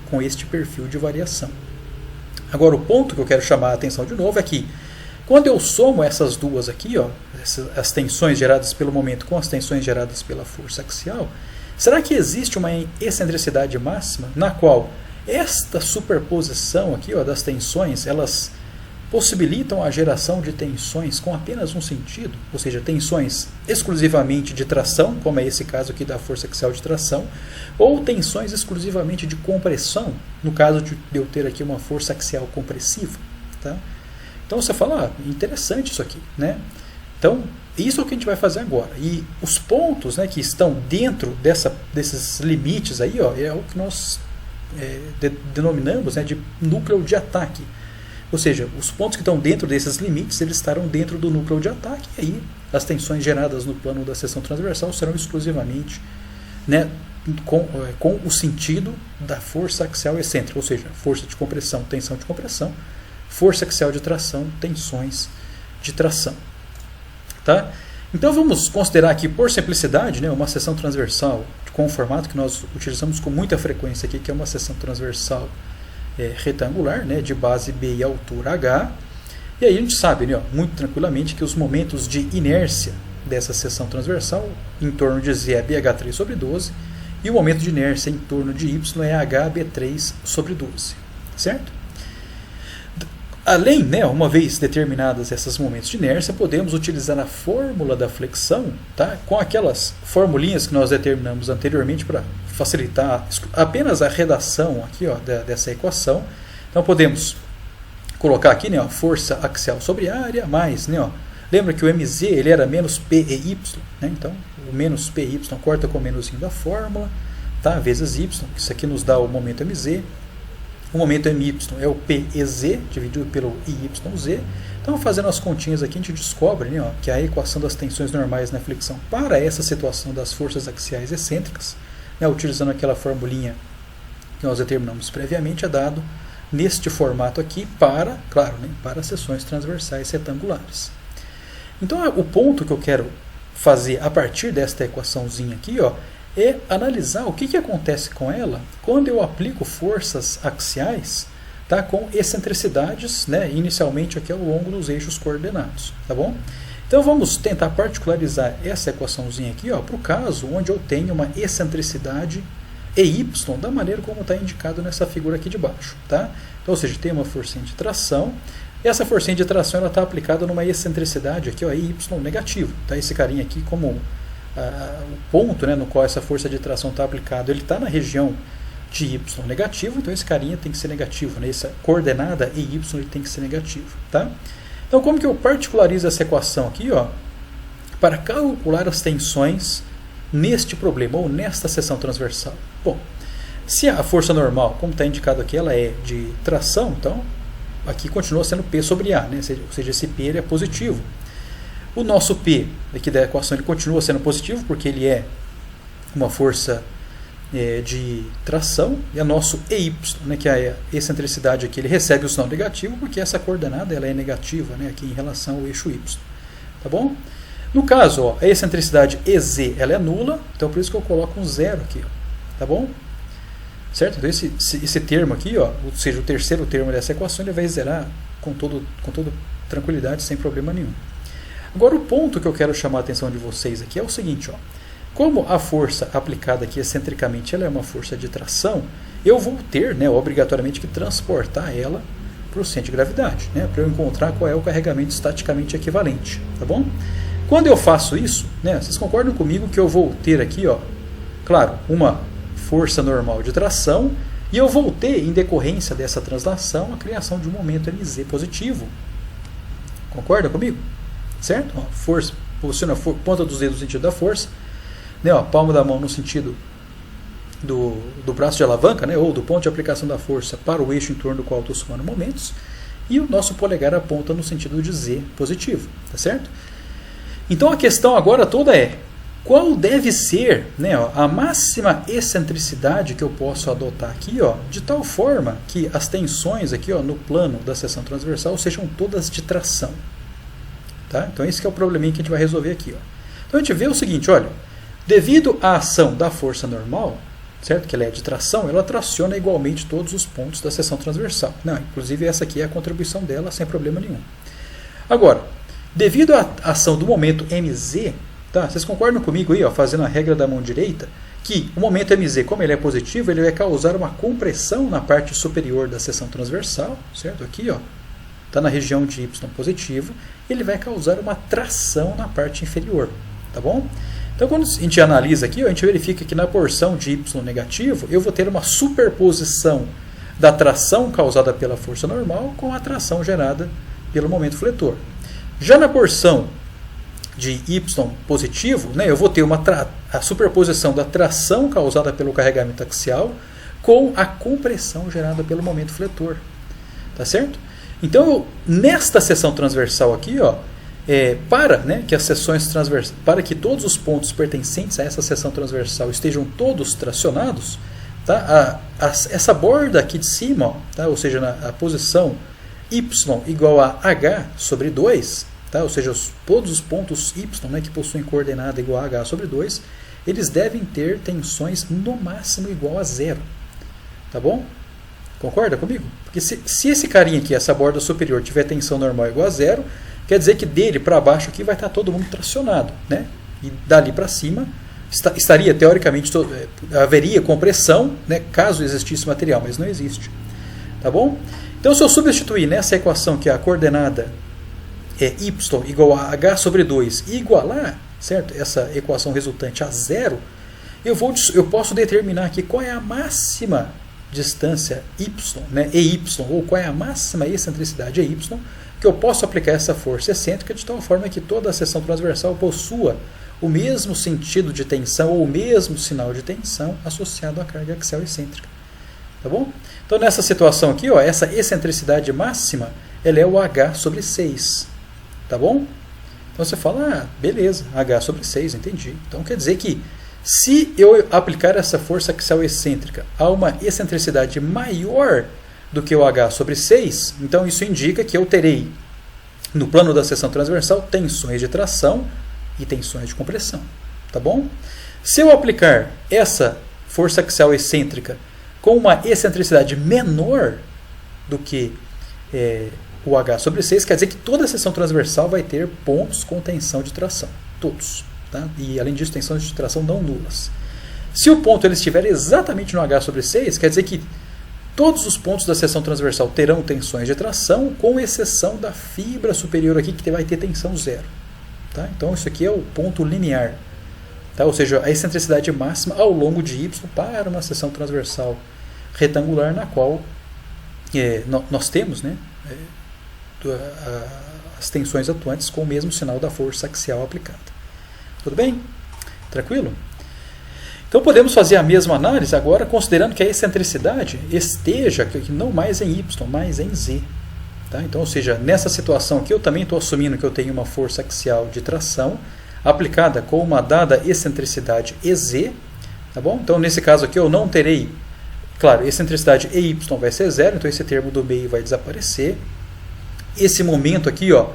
com este perfil de variação. Agora, o ponto que eu quero chamar a atenção de novo é que quando eu somo essas duas aqui, ó, as tensões geradas pelo momento com as tensões geradas pela força axial, será que existe uma excentricidade máxima na qual esta superposição aqui, ó, das tensões, elas possibilitam a geração de tensões com apenas um sentido, ou seja, tensões exclusivamente de tração, como é esse caso aqui da força axial de tração, ou tensões exclusivamente de compressão, no caso de eu ter aqui uma força axial compressiva. Tá? Então você fala, interessante isso aqui, né? Então, isso é o que a gente vai fazer agora. E os pontos, né, que estão dentro desses limites aí, ó, é o que nós denominamos, né, de núcleo de ataque. Ou seja, os pontos que estão dentro desses limites, eles estarão dentro do núcleo de ataque, e aí as tensões geradas no plano da seção transversal serão exclusivamente, né, com o sentido da força axial excêntrica, ou seja, força de compressão, tensão de compressão, força axial de tração, tensões de tração. Tá? Então vamos considerar aqui, por simplicidade, né, uma seção transversal com o formato que nós utilizamos com muita frequência aqui, que é uma seção transversal retangular, né, de base B e altura H. E aí a gente sabe, né, muito tranquilamente que os momentos de inércia dessa seção transversal em torno de Z é BH3 sobre 12, e o momento de inércia em torno de Y é HB3 sobre 12. Certo? Além, né, uma vez determinadas esses momentos de inércia, podemos utilizar a fórmula da flexão, tá, com aquelas formulinhas que nós determinamos anteriormente para facilitar apenas a redação aqui, ó, dessa equação. Então podemos colocar aqui, né, a força axial sobre área, mais, né, ó, lembra que o mz ele era menos PEY, né, então o menos PY corta com o menuzinho da fórmula, tá, vezes y, isso aqui nos dá o momento mz. O momento my é o PEZ dividido pelo IYZ. Então, fazendo as continhas aqui, a gente descobre, né, ó, que a equação das tensões normais na flexão para essa situação das forças axiais excêntricas, né, utilizando aquela formulinha que nós determinamos previamente, é dado neste formato aqui para, claro, né, para seções transversais retangulares. Então, o ponto que eu quero fazer a partir desta equaçãozinha aqui, ó, é analisar o que acontece com ela quando eu aplico forças axiais, tá, com excentricidades, né, inicialmente aqui ao longo dos eixos coordenados. Tá bom? Então vamos tentar particularizar essa equaçãozinha aqui para o caso onde eu tenho uma excentricidade EY da maneira como está indicado nessa figura aqui de baixo. Tá? Então, ou seja, tem uma forcinha de tração. Essa forcinha de tração está aplicada numa excentricidade aqui, ó, EY negativo. Tá? Esse carinha aqui, como o ponto, né, no qual essa força de tração está aplicada, ele está na região de y negativo, então esse carinha tem que ser negativo, né? Essa coordenada EY ele tem que ser negativo. Tá? Então, como que eu particularizo essa equação aqui, ó, para calcular as tensões neste problema, ou nesta seção transversal? Bom, se a força normal, como está indicado aqui, ela é de tração, então aqui continua sendo P sobre A, né? Ou seja, esse P ele é positivo. O nosso P aqui da equação ele continua sendo positivo, porque ele é uma força de tração, e o nosso EY, né, que é a excentricidade aqui, ele recebe o sinal negativo, porque essa coordenada ela é negativa, né, aqui em relação ao eixo Y. Tá bom? No caso, ó, a excentricidade EZ ela é nula, então por isso que eu coloco um zero aqui. Ó, tá bom? Certo? Então esse termo aqui, ó, ou seja, o terceiro termo dessa equação, ele vai zerar com toda tranquilidade, sem problema nenhum. Agora, o ponto que eu quero chamar a atenção de vocês aqui é o seguinte, ó. Como a força aplicada aqui excentricamente ela é uma força de tração, eu vou ter, né, obrigatoriamente que transportar ela para o centro de gravidade, né, para eu encontrar qual é o carregamento estaticamente equivalente. Tá bom? Quando eu faço isso, né, vocês concordam comigo que eu vou ter aqui, ó, claro, uma força normal de tração, e eu vou ter, em decorrência dessa translação, a criação de um momento mz positivo. Concorda comigo? Certo? Ó, força, posiciona a ponta dos dedos no sentido da força, né, ó, palma da mão no sentido do braço de alavanca, né, ou do ponto de aplicação da força para o eixo em torno do qual estou somando momentos, e o nosso polegar aponta no sentido de Z positivo. Tá certo? Então a questão agora toda é, qual deve ser, né, ó, a máxima excentricidade que eu posso adotar aqui, ó, de tal forma que as tensões aqui, ó, no plano da seção transversal sejam todas de tração. Tá? Então esse que é o probleminha que a gente vai resolver aqui. Ó. Então a gente vê o seguinte, olha, devido à ação da força normal, certo? Que ela é de tração, ela traciona igualmente todos os pontos da seção transversal. Não, inclusive essa aqui é a contribuição dela sem problema nenhum. Agora, devido à ação do momento mz, tá? Vocês concordam comigo aí, ó, fazendo a regra da mão direita, que o momento mz, como ele é positivo, ele vai causar uma compressão na parte superior da seção transversal, certo? Aqui, ó, está na região de y positivo, ele vai causar uma tração na parte inferior, tá bom? Então, quando a gente analisa aqui, a gente verifica que na porção de y negativo, eu vou ter uma superposição da tração causada pela força normal com a tração gerada pelo momento fletor. Já na porção de y positivo, né, eu vou ter a superposição da tração causada pelo carregamento axial com a compressão gerada pelo momento fletor. Tá certo? Então, nesta seção transversal aqui, ó, para que todos os pontos pertencentes a essa seção transversal estejam todos tracionados, tá? Essa borda aqui de cima, ó, tá? Ou seja, a posição y igual a h sobre 2, tá? Ou seja, todos os pontos y, né, que possuem coordenada igual a h sobre 2, eles devem ter tensões no máximo igual a 0. Tá bom? Concorda comigo? Porque se esse carinha aqui, essa borda superior, tiver tensão normal igual a 0, quer dizer que dele para baixo aqui vai estar todo mundo tracionado, né? E dali para cima estaria teoricamente haveria compressão, né, caso existisse material, mas não existe. Tá bom? Então, se eu substituir nessa equação que a coordenada é y igual a h sobre 2 e igualar, certo, essa equação resultante a 0, eu posso determinar aqui qual é a máxima distância y, né, EY, ou qual é a máxima excentricidade EY, que eu posso aplicar essa força excêntrica de tal forma que toda a seção transversal possua o mesmo sentido de tensão ou o mesmo sinal de tensão associado à carga axial excêntrica. Tá bom? Então, nessa situação aqui, ó, essa excentricidade máxima ela é o h sobre 6. Tá bom? Então, você fala, beleza, h sobre 6, entendi. Então, quer dizer que se eu aplicar essa força axial excêntrica a uma excentricidade maior do que o h sobre 6, então isso indica que eu terei, no plano da seção transversal, tensões de tração e tensões de compressão. Tá bom? Se eu aplicar essa força axial excêntrica com uma excentricidade menor do que o h sobre 6, quer dizer que toda a seção transversal vai ter pontos com tensão de tração. Todos. Tá? E, além disso, tensões de tração não nulas. Se o ponto ele estiver exatamente no h sobre 6, quer dizer que todos os pontos da seção transversal terão tensões de tração, com exceção da fibra superior aqui, que vai ter tensão zero. Tá? Então, isso aqui é o ponto linear. Tá? Ou seja, a excentricidade máxima ao longo de y para uma seção transversal retangular, na qual nós temos, né, as tensões atuantes com o mesmo sinal da força axial aplicada. Tudo bem? Tranquilo? Então podemos fazer a mesma análise agora considerando que a excentricidade esteja não mais em y, mas em z. Tá? Então, ou seja, nessa situação aqui eu também estou assumindo que eu tenho uma força axial de tração aplicada com uma dada excentricidade EZ. Tá bom? Então, nesse caso aqui eu não terei, claro, excentricidade EY vai ser zero, então esse termo do meio vai desaparecer. Esse momento aqui, ó,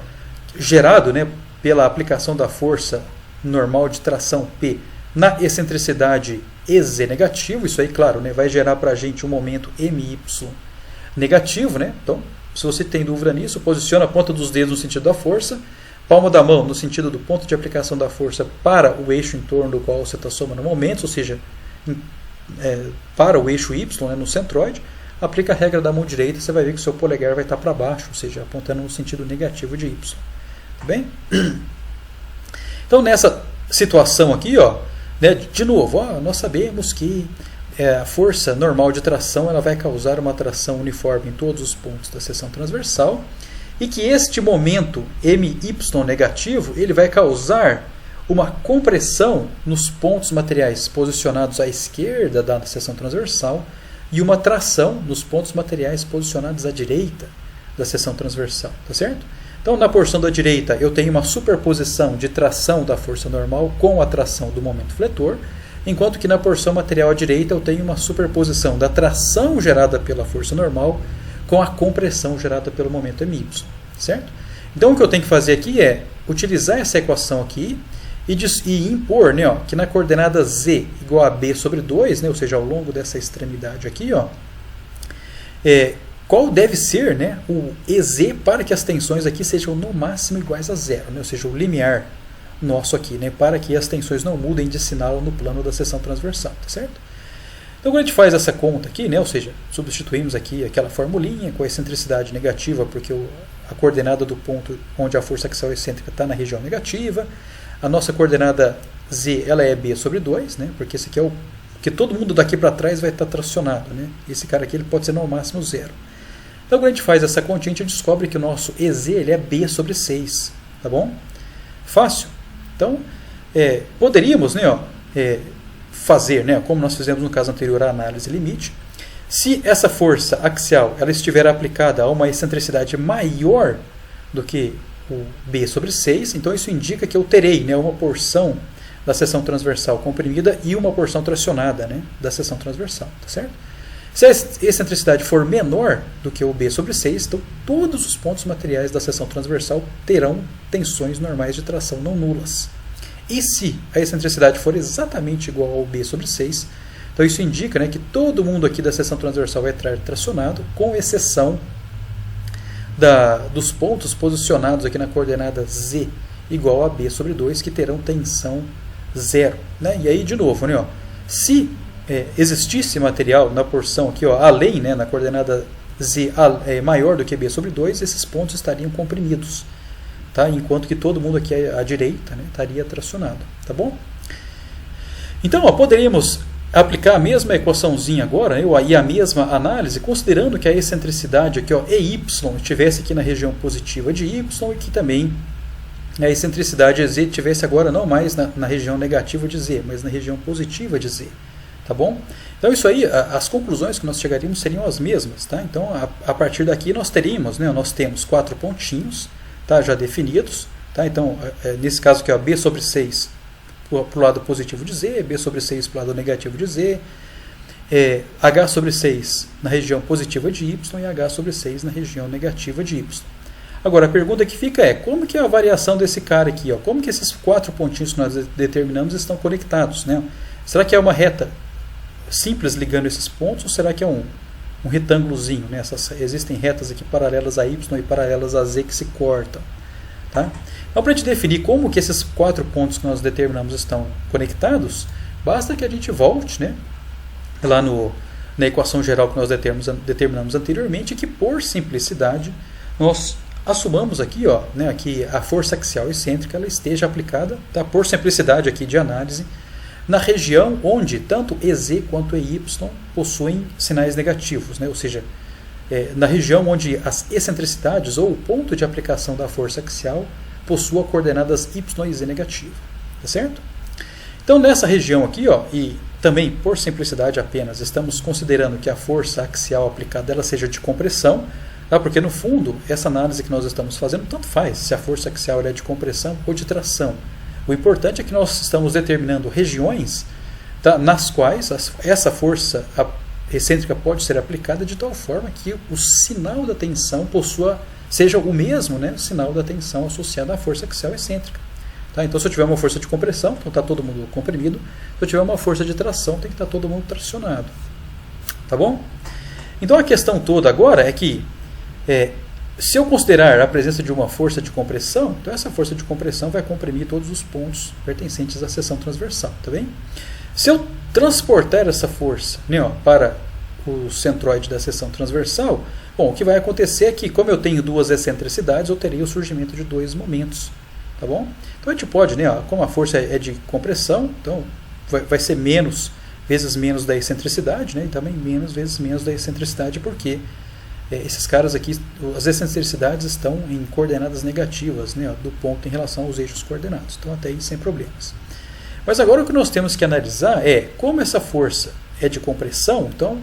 gerado, né, pela aplicação da força normal de tração P na excentricidade EZ negativo, isso aí, claro, né, vai gerar para a gente um momento MY negativo, né? Então, se você tem dúvida nisso, posiciona a ponta dos dedos no sentido da força, palma da mão no sentido do ponto de aplicação da força para o eixo em torno do qual você está somando momentos, ou seja, para o eixo Y, né, no centroide, aplica a regra da mão direita, você vai ver que o seu polegar vai estar para baixo, ou seja, apontando no sentido negativo de Y. Tá bem? Então, nessa situação aqui, ó, né, de novo, ó, nós sabemos que a força normal de tração ela vai causar uma tração uniforme em todos os pontos da seção transversal e que este momento MY negativo ele vai causar uma compressão nos pontos materiais posicionados à esquerda da seção transversal e uma tração nos pontos materiais posicionados à direita da seção transversal, tá certo? Então, na porção da direita, eu tenho uma superposição de tração da força normal com a tração do momento fletor, enquanto que na porção material à direita eu tenho uma superposição da tração gerada pela força normal com a compressão gerada pelo momento MY, certo? Então, o que eu tenho que fazer aqui é utilizar essa equação aqui e impor, né, ó, que na coordenada z igual a b sobre 2, né, ou seja, ao longo dessa extremidade aqui, ó, qual deve ser, né, o EZ para que as tensões aqui sejam no máximo iguais a zero, né, ou seja, o limiar nosso aqui, né, para que as tensões não mudem de sinal no plano da seção transversal, tá certo? Então, quando a gente faz essa conta aqui, né, ou seja, substituímos aqui aquela formulinha com a excentricidade negativa, porque a coordenada do ponto onde a força axial excêntrica está na região negativa, a nossa coordenada z ela é b sobre 2, né, porque esse aqui é o que todo mundo daqui para trás vai estar tracionado, né, esse cara aqui ele pode ser no máximo zero. Então, quando a gente faz essa continha, a gente descobre que o nosso EZ ele é b sobre 6, tá bom? Fácil? Então, poderíamos, né, fazer, né, como nós fizemos no caso anterior, a análise limite. Se essa força axial ela estiver aplicada a uma excentricidade maior do que o B sobre 6, então isso indica que eu terei, né, uma porção da seção transversal comprimida e uma porção tracionada, né, da seção transversal, tá certo? Se a excentricidade for menor do que o B sobre 6, então todos os pontos materiais da seção transversal terão tensões normais de tração não nulas. E se a excentricidade for exatamente igual ao B sobre 6, então isso indica, né, que todo mundo aqui da seção transversal vai estar tracionado, com exceção dos pontos posicionados aqui na coordenada Z igual a B sobre 2, que terão tensão zero. Né? E aí, de novo, né, se existisse material na porção aqui, além, né, na coordenada Z maior do que B sobre 2, esses pontos estariam comprimidos. Tá? Enquanto que todo mundo aqui à direita, né, estaria tracionado. Tá bom? Então, poderíamos aplicar a mesma equaçãozinha agora, né, e a mesma análise, considerando que a excentricidade aqui, EY, estivesse aqui na região positiva de Y e que também a excentricidade Z estivesse agora não mais na região negativa de Z, mas na região positiva de Z. Tá bom? Então, isso aí, as conclusões que nós chegaríamos seriam as mesmas. Tá? Então, a partir daqui, nós teríamos, né, nós temos 4 pontinhos, tá, já definidos. Tá? Então, nesse caso aqui, B sobre 6 para o lado positivo de Z, B sobre 6 para o lado negativo de Z, H sobre 6 na região positiva de Y e H sobre 6 na região negativa de Y. Agora, a pergunta que fica é, como que é a variação desse cara aqui? Como que esses 4 pontinhos que nós determinamos estão conectados? Né? Será que é uma reta simples ligando esses pontos, ou será que é um retângulozinho? Né? Existem retas aqui paralelas a Y e paralelas a Z que se cortam. Tá? Então, para a gente definir como que esses 4 pontos que nós determinamos estão conectados, basta que a gente volte, né, lá na equação geral que nós determinamos anteriormente, que por simplicidade nós assumamos aqui, né, que a força axial excêntrica ela esteja aplicada, tá, por simplicidade aqui de análise, na região onde tanto EZ quanto EY possuem sinais negativos, né, ou seja, na região onde as excentricidades ou o ponto de aplicação da força axial possua coordenadas Y e Z negativa. Tá certo? Então, nessa região aqui, e também por simplicidade apenas, estamos considerando que a força axial aplicada ela seja de compressão, tá? Porque no fundo, essa análise que nós estamos fazendo, tanto faz se a força axial é de compressão ou de tração. O importante é que nós estamos determinando regiões, tá, nas quais essa força excêntrica pode ser aplicada de tal forma que o sinal da tensão seja o mesmo, né, sinal da tensão associada à força axial excêntrica. Tá? Então, se eu tiver uma força de compressão, então está todo mundo comprimido. Se eu tiver uma força de tração, tem que estar todo mundo tracionado. Tá bom? Então, a questão toda agora é que, se eu considerar a presença de uma força de compressão, então essa força de compressão vai comprimir todos os pontos pertencentes à seção transversal. Tá bem? Se eu transportar essa força, né, para o centroide da seção transversal, bom, o que vai acontecer é que, como eu tenho duas excentricidades, eu terei o surgimento de 2 momentos. Tá bom? Então a gente pode, né, como a força é de compressão, então vai ser vezes menos da excentricidade, né, e também vezes menos da excentricidade, porque esses caras aqui, as excentricidades estão em coordenadas negativas, né, do ponto em relação aos eixos coordenados. Então até aí sem problemas. Mas agora o que nós temos que analisar é como essa força é de compressão, então,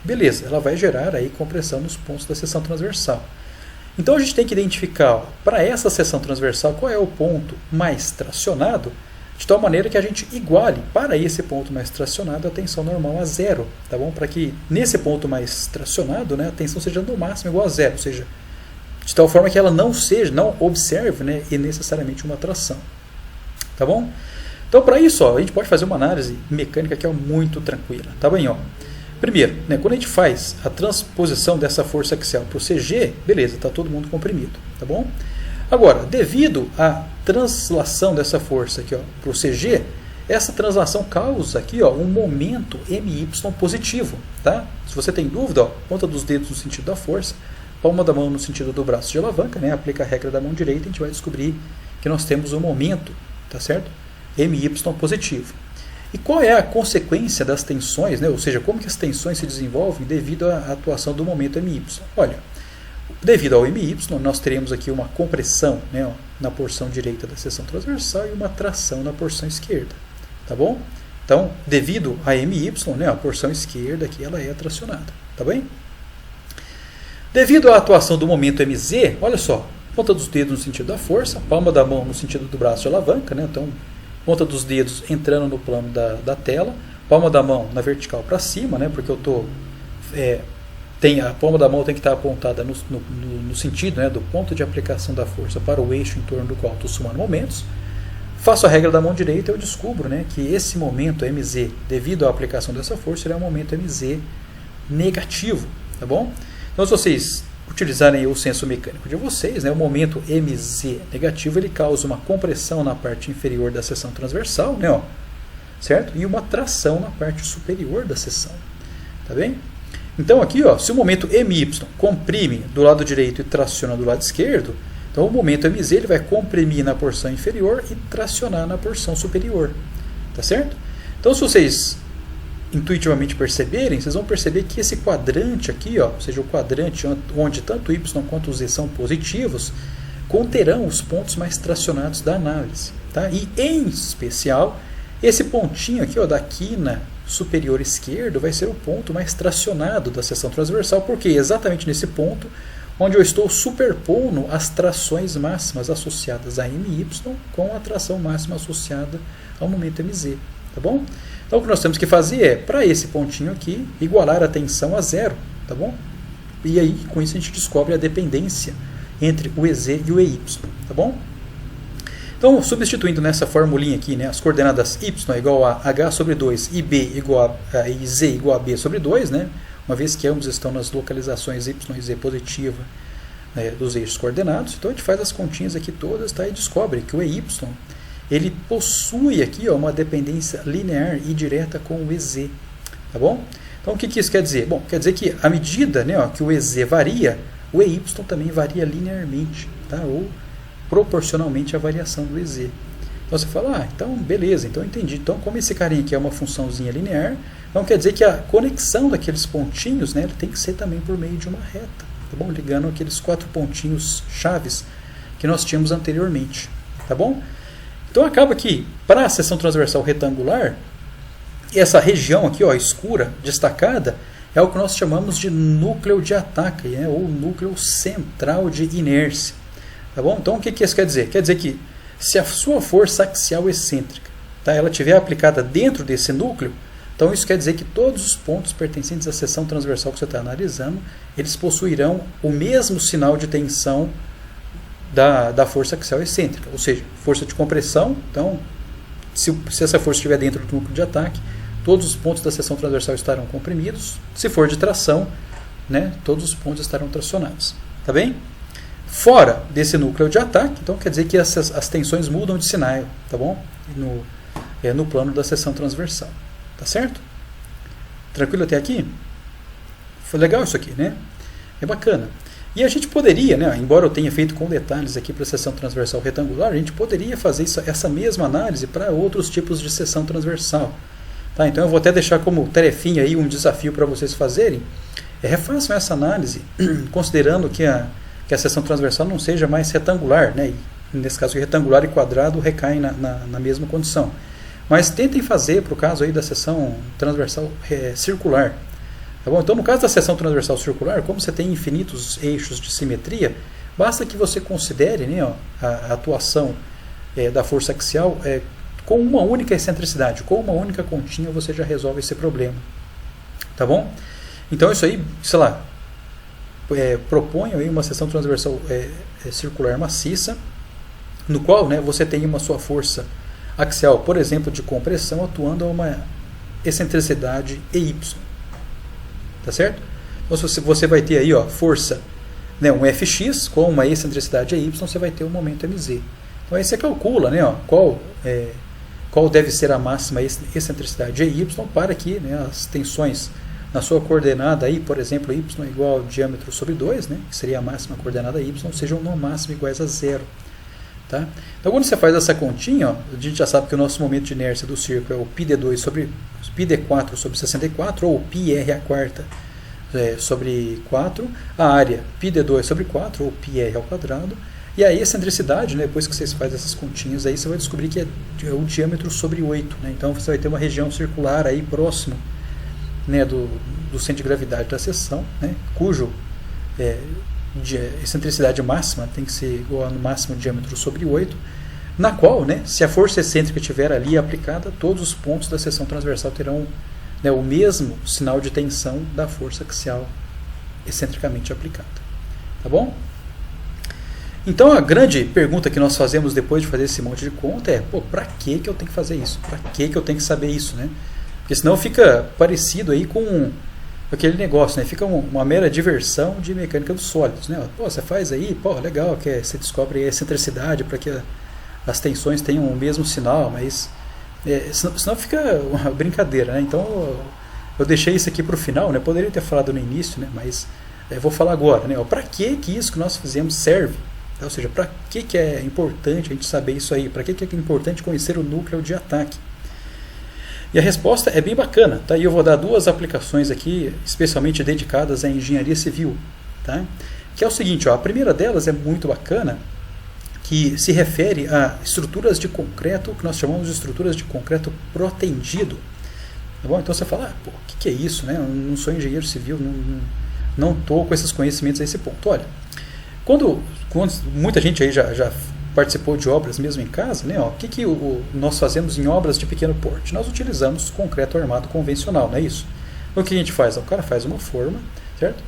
beleza, ela vai gerar aí compressão nos pontos da seção transversal. Então a gente tem que identificar, para essa seção transversal, qual é o ponto mais tracionado, de tal maneira que a gente iguale para esse ponto mais tracionado a tensão normal a zero, tá bom? Para que nesse ponto mais tracionado, né, a tensão seja no máximo igual a zero, ou seja, de tal forma que ela não observe, né, necessariamente uma tração. Tá bom? Então, para isso, a gente pode fazer uma análise mecânica que é muito tranquila. Tá bem? Primeiro, né, quando a gente faz a transposição dessa força axial para o CG, beleza, está todo mundo comprimido. Tá bom? Agora, devido à translação dessa força aqui para o CG, essa translação causa aqui um momento MY positivo. Tá? Se você tem dúvida, ponta dos dedos no sentido da força, palma da mão no sentido do braço de alavanca, né, aplica a regra da mão direita, a gente vai descobrir que nós temos um momento, tá certo? MY positivo. E qual é a consequência das tensões, né? Ou seja, como que as tensões se desenvolvem devido à atuação do momento MY? Olha, devido ao MY, nós teremos aqui uma compressão, né, na porção direita da seção transversal e uma tração na porção esquerda. Tá bom? Então, devido a MY, né, a porção esquerda aqui ela é tracionada. Tá bem? Devido à atuação do momento MZ, olha só, ponta dos dedos no sentido da força, palma da mão no sentido do braço de alavanca, né? Então, ponta dos dedos entrando no plano da tela, palma da mão na vertical para cima, né? Porque eu tô a palma da mão tem que estar apontada no sentido, né, do ponto de aplicação da força para o eixo em torno do qual estou somando momentos. Faço a regra da mão direita e eu descubro, né, que esse momento MZ, devido à aplicação dessa força, ele é um momento MZ negativo, tá bom? Então, se vocês utilizarem o senso mecânico de vocês, né, o momento MZ negativo ele causa uma compressão na parte inferior da seção transversal, né, ó, certo? E uma tração na parte superior da seção, tá bem? Então aqui, ó, se o momento MY comprime do lado direito e traciona do lado esquerdo, então o momento MZ ele vai comprimir na porção inferior e tracionar na porção superior, tá certo? Então, se vocês intuitivamente perceberem, vocês vão perceber que esse quadrante aqui, ó, ou seja, o quadrante onde tanto Y quanto Z são positivos, conterão os pontos mais tracionados da análise, tá? E em especial, esse pontinho aqui, ó, da quina superior esquerdo vai ser o ponto mais tracionado da seção transversal, porque é exatamente nesse ponto onde eu estou superpondo as trações máximas associadas a MY com a tração máxima associada ao momento MZ, tá bom? Então o que nós temos que fazer é, para esse pontinho aqui, igualar a tensão a zero, tá bom? E aí, com isso a gente descobre a dependência entre o EZ e o EY, tá bom? Então, substituindo nessa formulinha aqui, né, as coordenadas y é igual a h sobre 2 e b igual e z igual a b sobre 2, né, uma vez que ambos estão nas localizações y e z positiva, né, dos eixos coordenados, então a gente faz as continhas aqui todas, tá, e descobre que o EY ele possui aqui, ó, uma dependência linear e direta com o EZ, tá bom? Então o que isso quer dizer? Bom, quer dizer que à medida, né, ó, que o EZ varia, o EY também varia linearmente, tá? Ou proporcionalmente à variação do EZ. Então você fala, então beleza, então eu entendi. Então, como esse carinha aqui é uma funçãozinha linear, então quer dizer que a conexão daqueles pontinhos, né, ele tem que ser também por meio de uma reta, tá bom? Ligando aqueles 4 pontinhos chaves que nós tínhamos anteriormente, tá bom? Então acaba que, para a seção transversal retangular, essa região aqui, ó, escura, destacada, é o que nós chamamos de núcleo de ataque, né, ou núcleo central de inércia. Tá bom? Então o que isso quer dizer? Quer dizer que se a sua força axial excêntrica, tá, ela estiver aplicada dentro desse núcleo, então isso quer dizer que todos os pontos pertencentes à seção transversal que você está analisando, eles possuirão o mesmo sinal de tensão da força axial excêntrica, ou seja, força de compressão. Então, se essa força estiver dentro do núcleo de ataque, todos os pontos da seção transversal estarão comprimidos. Se for de tração, né, todos os pontos estarão tracionados. Tá bem? Fora desse núcleo de ataque, então quer dizer que as tensões mudam de sinal, tá bom? No plano da seção transversal, tá certo? Tranquilo até aqui? Foi legal isso aqui, né? É bacana. E a gente poderia, né, embora eu tenha feito com detalhes aqui para a seção transversal retangular, a gente poderia fazer essa mesma análise para outros tipos de seção transversal. Tá? Então eu vou até deixar como tarefinha aí um desafio para vocês fazerem. Refaçam essa análise, considerando que a seção transversal não seja mais retangular, né? E, nesse caso, retangular e quadrado recaem na mesma condição. Mas tentem fazer para o caso aí da seção transversal circular. Tá bom? Então, no caso da seção transversal circular, como você tem infinitos eixos de simetria, basta que você considere, né, ó, a atuação da força axial com uma única excentricidade, com uma única continha, você já resolve esse problema. Tá bom? Então, isso aí, sei lá, proponho aí uma seção transversal circular maciça, no qual, né, você tem uma sua força axial, por exemplo, de compressão, atuando a uma excentricidade EY. Tá certo? Então, se você vai ter aí, ó, força, né, um Fx com uma excentricidade EY, você vai ter um momento MZ. Então aí você calcula, né, ó, qual deve ser a máxima excentricidade EY para que, né, as tensões na sua coordenada aí, por exemplo, y igual ao diâmetro sobre 2, né, que seria a máxima coordenada y, sejam no máximo iguais a zero. Tá? Então, quando você faz essa continha, ó, a gente já sabe que o nosso momento de inércia do círculo é o πd4 sobre 64, ou πr a quarta sobre 4, a área πd2 sobre 4, ou πr ao quadrado, e a excentricidade, né, depois que vocês fazem essas continhas, aí você vai descobrir que é o diâmetro sobre 8. Né, então você vai ter uma região circular aí próximo, né, do centro de gravidade da seção, né, cujo excentricidade máxima tem que ser igual no máximo diâmetro sobre 8, na qual, né, se a força excêntrica estiver ali aplicada, todos os pontos da seção transversal terão, né, o mesmo sinal de tensão da força axial excentricamente aplicada. Tá bom? Então a grande pergunta que nós fazemos depois de fazer esse monte de conta é, para que eu tenho que fazer isso? Para que eu tenho que saber isso, né? Porque senão fica parecido aí com aquele negócio, né? Fica uma mera diversão de mecânica dos sólidos, né? Você faz aí, legal, que você descobre a excentricidade para que as tensões tenham o mesmo sinal, mas senão fica uma brincadeira, né? Então eu deixei isso aqui para o final, né? Poderia ter falado no início, né? Mas vou falar agora, né? Para que isso que nós fizemos serve? Ou seja, para que é importante a gente saber isso aí? Para que é importante conhecer o núcleo de ataque? E a resposta é bem bacana, tá? E eu vou dar duas aplicações aqui, especialmente dedicadas à engenharia civil, tá? Que é o seguinte, a primeira delas é muito bacana, que se refere a estruturas de concreto, que nós chamamos de estruturas de concreto protendido. Tá bom? Então você fala, o que é isso, né? Eu não sou engenheiro civil, não estou com esses conhecimentos a esse ponto. Olha, quando muita gente aí já participou de obras mesmo em casa, né? O que nós fazemos em obras de pequeno porte? Nós utilizamos concreto armado convencional, não é isso? O que a gente faz? O cara faz uma forma, certo?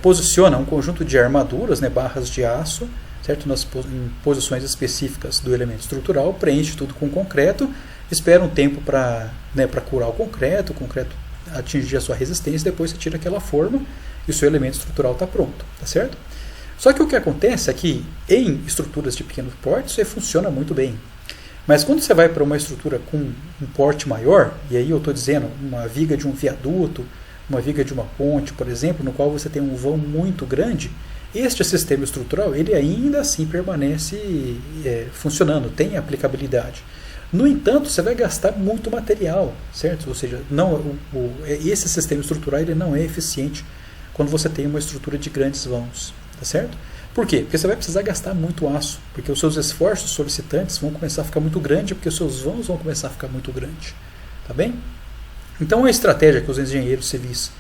Posiciona um conjunto de armaduras, né, barras de aço, certo? Em posições específicas do elemento estrutural, preenche tudo com concreto, espera um tempo para curar o concreto atingir a sua resistência, depois você tira aquela forma e o seu elemento estrutural está pronto, tá certo? Só que o que acontece é que em estruturas de pequeno porte isso aí funciona muito bem. Mas quando você vai para uma estrutura com um porte maior, e aí eu estou dizendo uma viga de um viaduto, uma viga de uma ponte, por exemplo, no qual você tem um vão muito grande, este sistema estrutural ele ainda assim permanece funcionando, tem aplicabilidade. No entanto, você vai gastar muito material, certo? Ou seja, esse sistema estrutural ele não é eficiente quando você tem uma estrutura de grandes vãos. Tá certo? Por quê? Porque você vai precisar gastar muito aço, porque os seus esforços solicitantes vão começar a ficar muito grandes, porque os seus vãos vão começar a ficar muito grandes. Tá bem? Então a estratégia que os engenheiros civis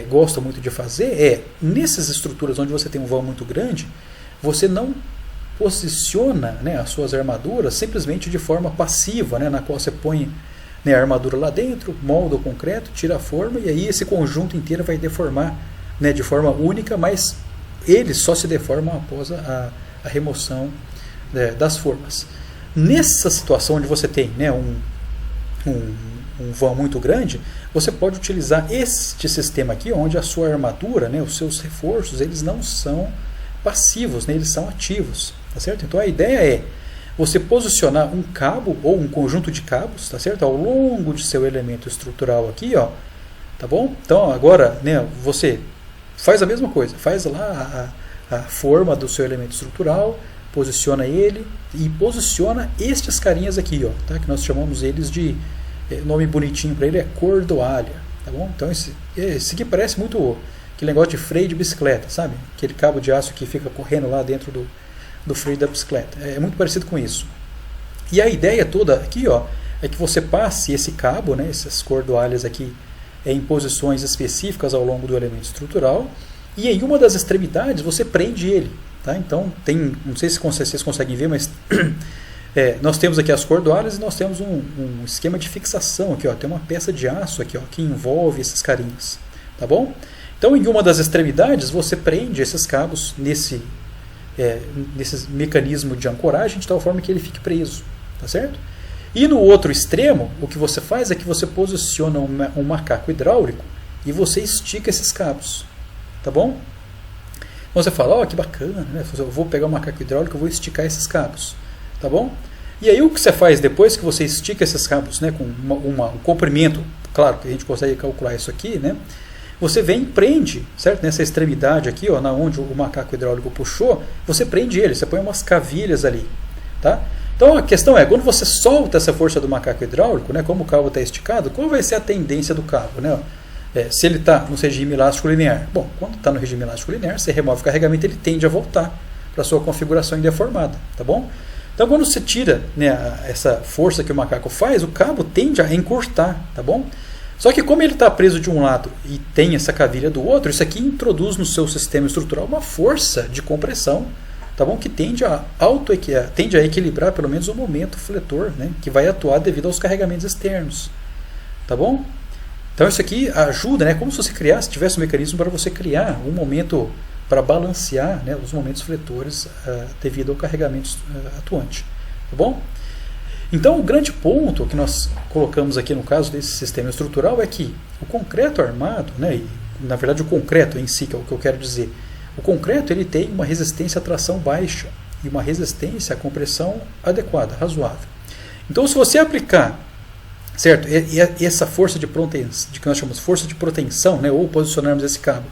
gostam muito de fazer nessas estruturas onde você tem um vão muito grande, você não posiciona, né, as suas armaduras simplesmente de forma passiva, né, na qual você põe, né, a armadura lá dentro, molda o concreto, tira a forma e aí esse conjunto inteiro vai deformar, né, de forma única, mas eles só se deformam após a remoção das formas. Nessa situação onde você tem, né, um vão muito grande, você pode utilizar este sistema aqui, onde a sua armadura, né, os seus reforços, eles não são passivos, né, eles são ativos. Tá certo? Então a ideia é você posicionar um cabo ou um conjunto de cabos, tá certo? Ao longo de seu elemento estrutural aqui, tá bom? Então agora, né, você faz a mesma coisa, faz lá a forma do seu elemento estrutural, posiciona ele e posiciona estes carinhas aqui, tá? Que nós chamamos eles de, nome bonitinho para ele é cordoalha, tá bom? Então esse aqui parece muito aquele negócio de freio de bicicleta, sabe? Aquele cabo de aço que fica correndo lá dentro do freio da bicicleta. É muito parecido com isso. E a ideia toda aqui, é que você passe esse cabo, né, essas cordoalhas aqui, em posições específicas ao longo do elemento estrutural, e em uma das extremidades você prende ele. Tá? Então, não sei se vocês conseguem ver, mas nós temos aqui as cordoalhas e nós temos um esquema de fixação aqui, tem uma peça de aço aqui, que envolve esses carinhos. Tá bom? Então, em uma das extremidades, você prende esses cabos nesse mecanismo de ancoragem, de tal forma que ele fique preso. Tá certo? E no outro extremo, o que você faz é que você posiciona um macaco hidráulico e você estica esses cabos. Tá bom? Então você fala, que bacana, né? Eu vou pegar um macaco hidráulico e vou esticar esses cabos. Tá bom? E aí o que você faz depois que você estica esses cabos, né, com um comprimento, claro que a gente consegue calcular isso aqui, né? Você vem e prende, certo? Nessa extremidade aqui, na onde o macaco hidráulico puxou, você prende ele, você põe umas cavilhas ali. Tá? Então a questão é, quando você solta essa força do macaco hidráulico, né, como o cabo está esticado, qual vai ser a tendência do cabo? Né? se ele está no regime elástico linear, bom, quando está no regime elástico linear, você remove o carregamento, ele tende a voltar para a sua configuração indeformada, tá bom? Então, quando você tira, né, essa força que o macaco faz, o cabo tende a encurtar, tá bom? Só que como ele está preso de um lado e tem essa cavilha do outro, isso aqui introduz no seu sistema estrutural uma força de compressão, tá bom? Que tende a equilibrar pelo menos o momento fletor, né, que vai atuar devido aos carregamentos externos, tá bom? Então isso aqui ajuda, né, como se você tivesse um mecanismo para você criar um momento para balancear, né, os momentos fletores devido ao carregamento atuante, tá bom? Então o grande ponto que nós colocamos aqui no caso desse sistema estrutural é que o concreto armado, né, e, na verdade o concreto em si, que é o que eu quero dizer, o concreto ele tem uma resistência à tração baixa e uma resistência à compressão adequada, razoável. Então se você aplicar, certo, e essa força de proteção, que nós chamamos de força de proteção, né, ou posicionarmos esse cabo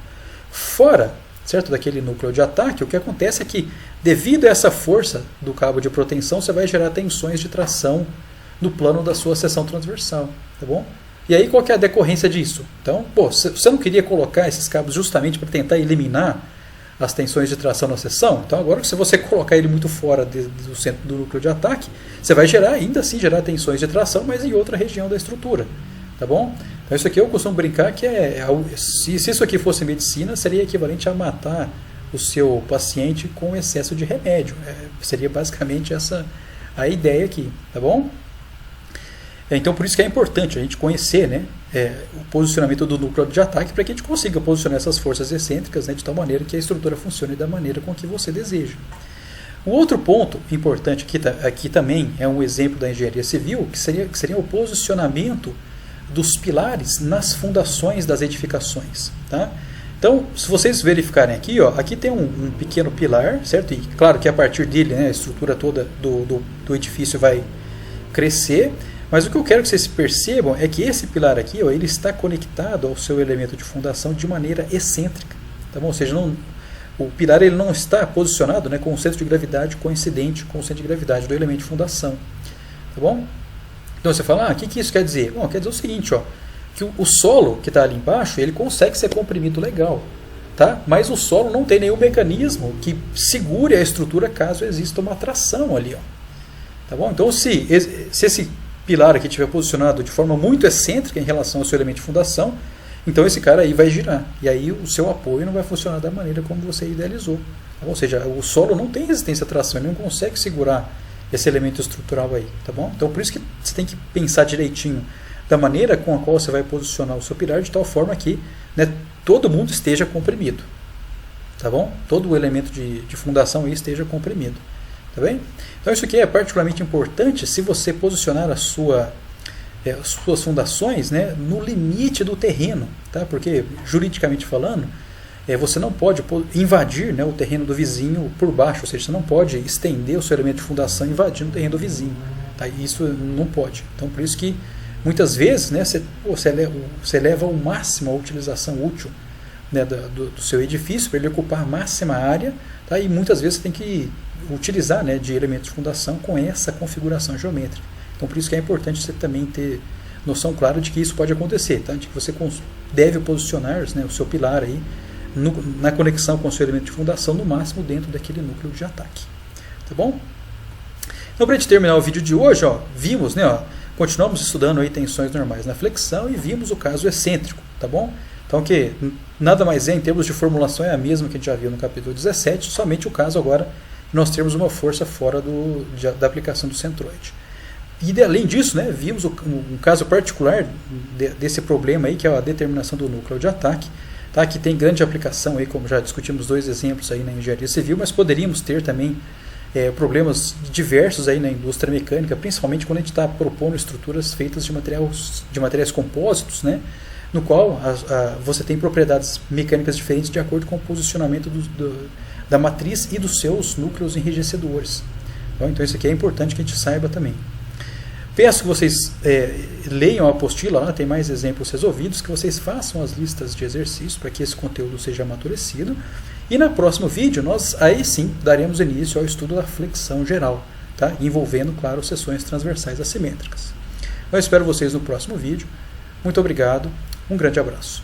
fora, certo, daquele núcleo de ataque, o que acontece é que, devido a essa força do cabo de proteção, você vai gerar tensões de tração no plano da sua seção transversal, tá bom? E aí, qual que é a decorrência disso? Então, você não queria colocar esses cabos justamente para tentar eliminar as tensões de tração na seção? Então, agora, se você colocar ele muito fora do centro do núcleo de ataque, você vai ainda assim gerar tensões de tração, mas em outra região da estrutura, tá bom? Então isso aqui eu costumo brincar que se isso aqui fosse medicina, seria equivalente a matar o seu paciente com excesso de remédio. Seria basicamente essa a ideia aqui, tá bom? Então por isso que é importante a gente conhecer, né, o posicionamento do núcleo de ataque para que a gente consiga posicionar essas forças excêntricas, né, de tal maneira que a estrutura funcione da maneira com que você deseja. O outro ponto importante aqui também é um exemplo da engenharia civil, que seria o posicionamento dos pilares nas fundações das edificações, tá? Então, se vocês verificarem aqui, ó, aqui tem um pequeno pilar, certo? E claro que a partir dele, né, a estrutura toda do edifício vai crescer, mas o que eu quero que vocês percebam é que esse pilar aqui, ó, ele está conectado ao seu elemento de fundação de maneira excêntrica, tá bom? Ou seja, o pilar ele não está posicionado, né, com o centro de gravidade coincidente com o centro de gravidade do elemento de fundação, tá bom? Então você fala, o que isso quer dizer? Bom, quer dizer o seguinte, ó, que o solo que está ali embaixo, ele consegue ser comprimido legal, tá? Mas o solo não tem nenhum mecanismo que segure a estrutura caso exista uma tração ali, ó. Tá bom? Então se esse pilar aqui estiver posicionado de forma muito excêntrica em relação ao seu elemento de fundação, então esse cara aí vai girar, e aí o seu apoio não vai funcionar da maneira como você idealizou. Tá? Ou seja, o solo não tem resistência à tração, ele não consegue segurar esse elemento estrutural aí, tá bom? Então por isso que você tem que pensar direitinho da maneira com a qual você vai posicionar o seu pilar de tal forma que, né, todo mundo esteja comprimido, tá bom? Todo o elemento de fundação aí esteja comprimido, tá bem? Então isso aqui é particularmente importante se você posicionar as suas fundações, né, no limite do terreno, tá? Porque juridicamente falando, você não pode invadir, né, o terreno do vizinho por baixo, ou seja, você não pode estender o seu elemento de fundação invadindo o terreno do vizinho. Tá? Isso não pode. Então, por isso que muitas vezes, né, você leva ao máximo a utilização útil, né, do seu edifício para ele ocupar a máxima área, tá? E muitas vezes você tem que utilizar, né, de elementos de fundação com essa configuração geométrica. Então, por isso que é importante você também ter noção clara de que isso pode acontecer, tá? De que você deve posicionar, né, o seu pilar aí na conexão com o seu elemento de fundação, no máximo dentro daquele núcleo de ataque. Tá bom? Então, para a gente terminar o vídeo de hoje, ó, vimos, né, ó, continuamos estudando aí tensões normais na flexão e vimos o caso excêntrico, tá bom? Então, que nada mais é, em termos de formulação, é a mesma que a gente já viu no capítulo 17, somente o caso agora nós temos uma força fora da aplicação do centroide. E além disso, né, vimos um caso particular desse problema aí, que é a determinação do núcleo de ataque, tá, que tem grande aplicação aí, como já discutimos 2 exemplos aí na engenharia civil, mas poderíamos ter também problemas diversos aí na indústria mecânica, principalmente quando a gente está propondo estruturas feitas de materiais compósitos, né, no qual você tem propriedades mecânicas diferentes de acordo com o posicionamento da matriz e dos seus núcleos enrijecedores. Então isso aqui é importante que a gente saiba também. Peço que vocês leiam a apostila, lá tem mais exemplos resolvidos, que vocês façam as listas de exercícios para que esse conteúdo seja amadurecido. E no próximo vídeo, nós aí sim daremos início ao estudo da flexão geral, tá? Envolvendo, claro, seções transversais assimétricas. Eu espero vocês no próximo vídeo. Muito obrigado, um grande abraço.